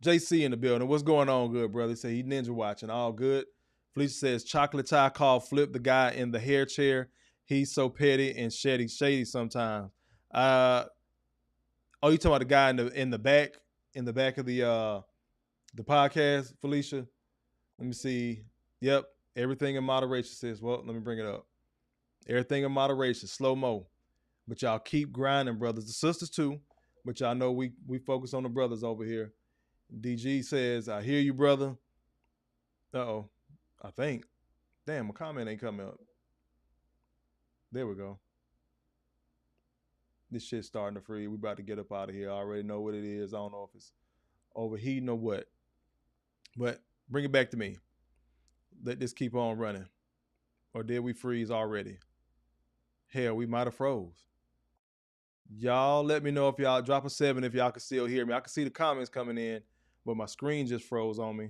A: JC in the building. What's going on, good brother? He said he ninja watching. All good. Felicia says, Chocolate Tie called Flip the guy in the hair chair. He's so petty and shady sometimes. Oh, you talking about the guy in the back of the podcast, Felicia? Let me see. Yep. Everything in moderation, sis. Well, let me bring it up. Everything in moderation, slow-mo. But y'all keep grinding, brothers. The sisters too. But y'all know we focus on the brothers over here. DG says, I hear you, brother. Uh-oh. I think. Damn, my comment ain't coming up. There we go. This shit's starting to freeze. We about to get up out of here. I already know what it is. I don't know if it's overheating or what. But bring it back to me. Let this keep on running. Or did we freeze already? Hell, we might have froze. Y'all let me know if y'all drop a 7 if y'all can still hear me. I can see the comments coming in, but my screen just froze on me.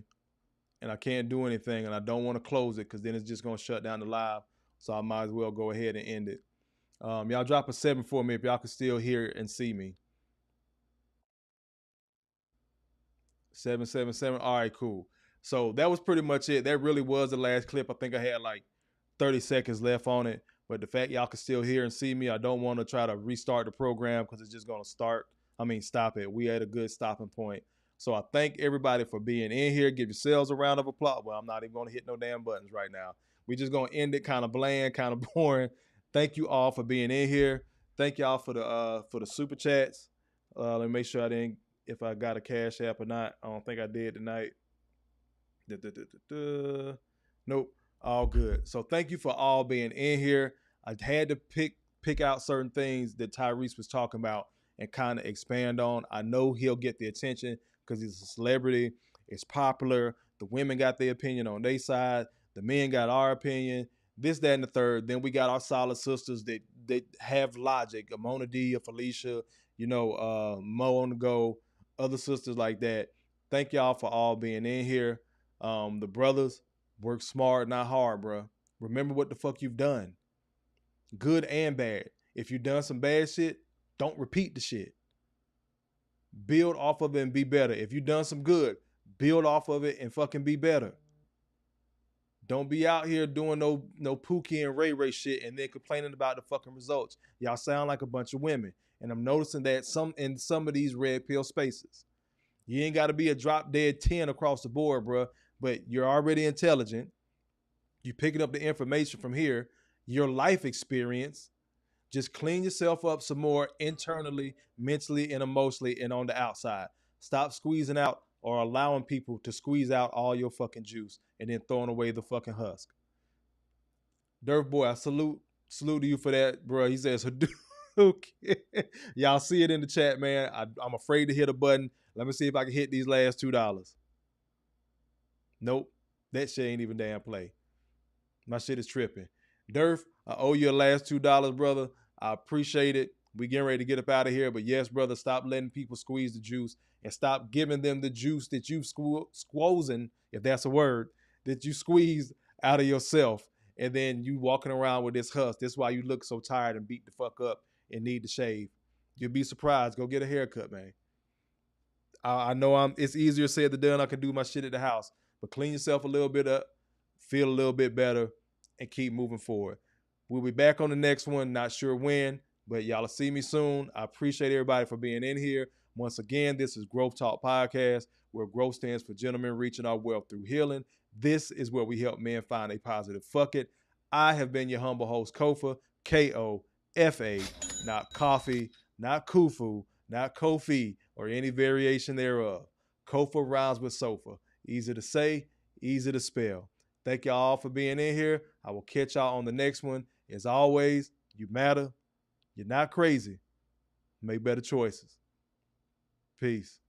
A: And I can't do anything, and I don't want to close it because then it's just going to shut down the live. So I might as well go ahead and end it. Y'all drop a 7 for me if y'all can still hear and see me. 777. All right, cool. So that was pretty much it. That really was the last clip. I think I had like 30 seconds left on it. But the fact y'all can still hear and see me, I don't want to try to restart the program because it's just going to stop it. We at a good stopping point. So I thank everybody for being in here. Give yourselves a round of applause. Well, I'm not even going to hit no damn buttons right now. We're just going to end it kind of bland, kind of boring. Thank you all for being in here. Thank y'all for the super chats. Let me make sure if I got a Cash App or not. I don't think I did tonight. Nope. All good. So thank you for all being in here. I had to pick out certain things that Tyrese was talking about and kind of expand on. I know he'll get the attention because he's a celebrity. It's popular. The women got their opinion on their side. The men got our opinion. This, that, and the third. Then we got our solid sisters that have logic. Mona D, Felicia, Mo on the go, other sisters like that. Thank y'all for all being in here. The brothers, work smart, not hard, bro. Remember what the fuck you've done. Good and bad. If you've done some bad shit, don't repeat the shit. Build off of it and be better. If you've done some good, build off of it and fucking be better. Don't be out here doing no Pookie and Ray Ray shit and then complaining about the fucking results. Y'all sound like a bunch of women. And I'm noticing that in some of these red pill spaces. You ain't got to be a drop dead 10 across the board, bro. But you're already intelligent. You picking up the information from here. Your life experience. Just clean yourself up some more internally, mentally, and emotionally, and on the outside. Stop squeezing out or allowing people to squeeze out all your fucking juice and then throwing away the fucking husk. Durf boy, I salute to you for that, bro. He says, okay. Y'all see it in the chat, man. I'm afraid to hit a button. Let me see if I can hit these last $2. Nope. That shit ain't even damn play. My shit is tripping. Durf, I owe you a last $2, brother. I appreciate it. We getting ready to get up out of here. But yes, brother, stop letting people squeeze the juice and stop giving them the juice that you've squozen, if that's a word, that you squeeze out of yourself. And then you walking around with this husk. That's why you look so tired and beat the fuck up and need to shave. You'll be surprised. Go get a haircut, man. I know it's easier said than done. I can do my shit at the house. But clean yourself a little bit up, feel a little bit better, and keep moving forward. We'll be back on the next one. Not sure when, but y'all will see me soon. I appreciate everybody for being in here. Once again, this is Growth Talk Podcast, where growth stands for gentlemen reaching our wealth through healing. This is where we help men find a positive fuck it. I have been your humble host, Kofa, K-O-F-A, not coffee, not kufu, not Kofi, or any variation thereof. Kofa rhymes with sofa. Easy to say, easy to spell. Thank y'all for being in here. I will catch y'all on the next one. As always, you matter. You're not crazy. Make better choices. Peace.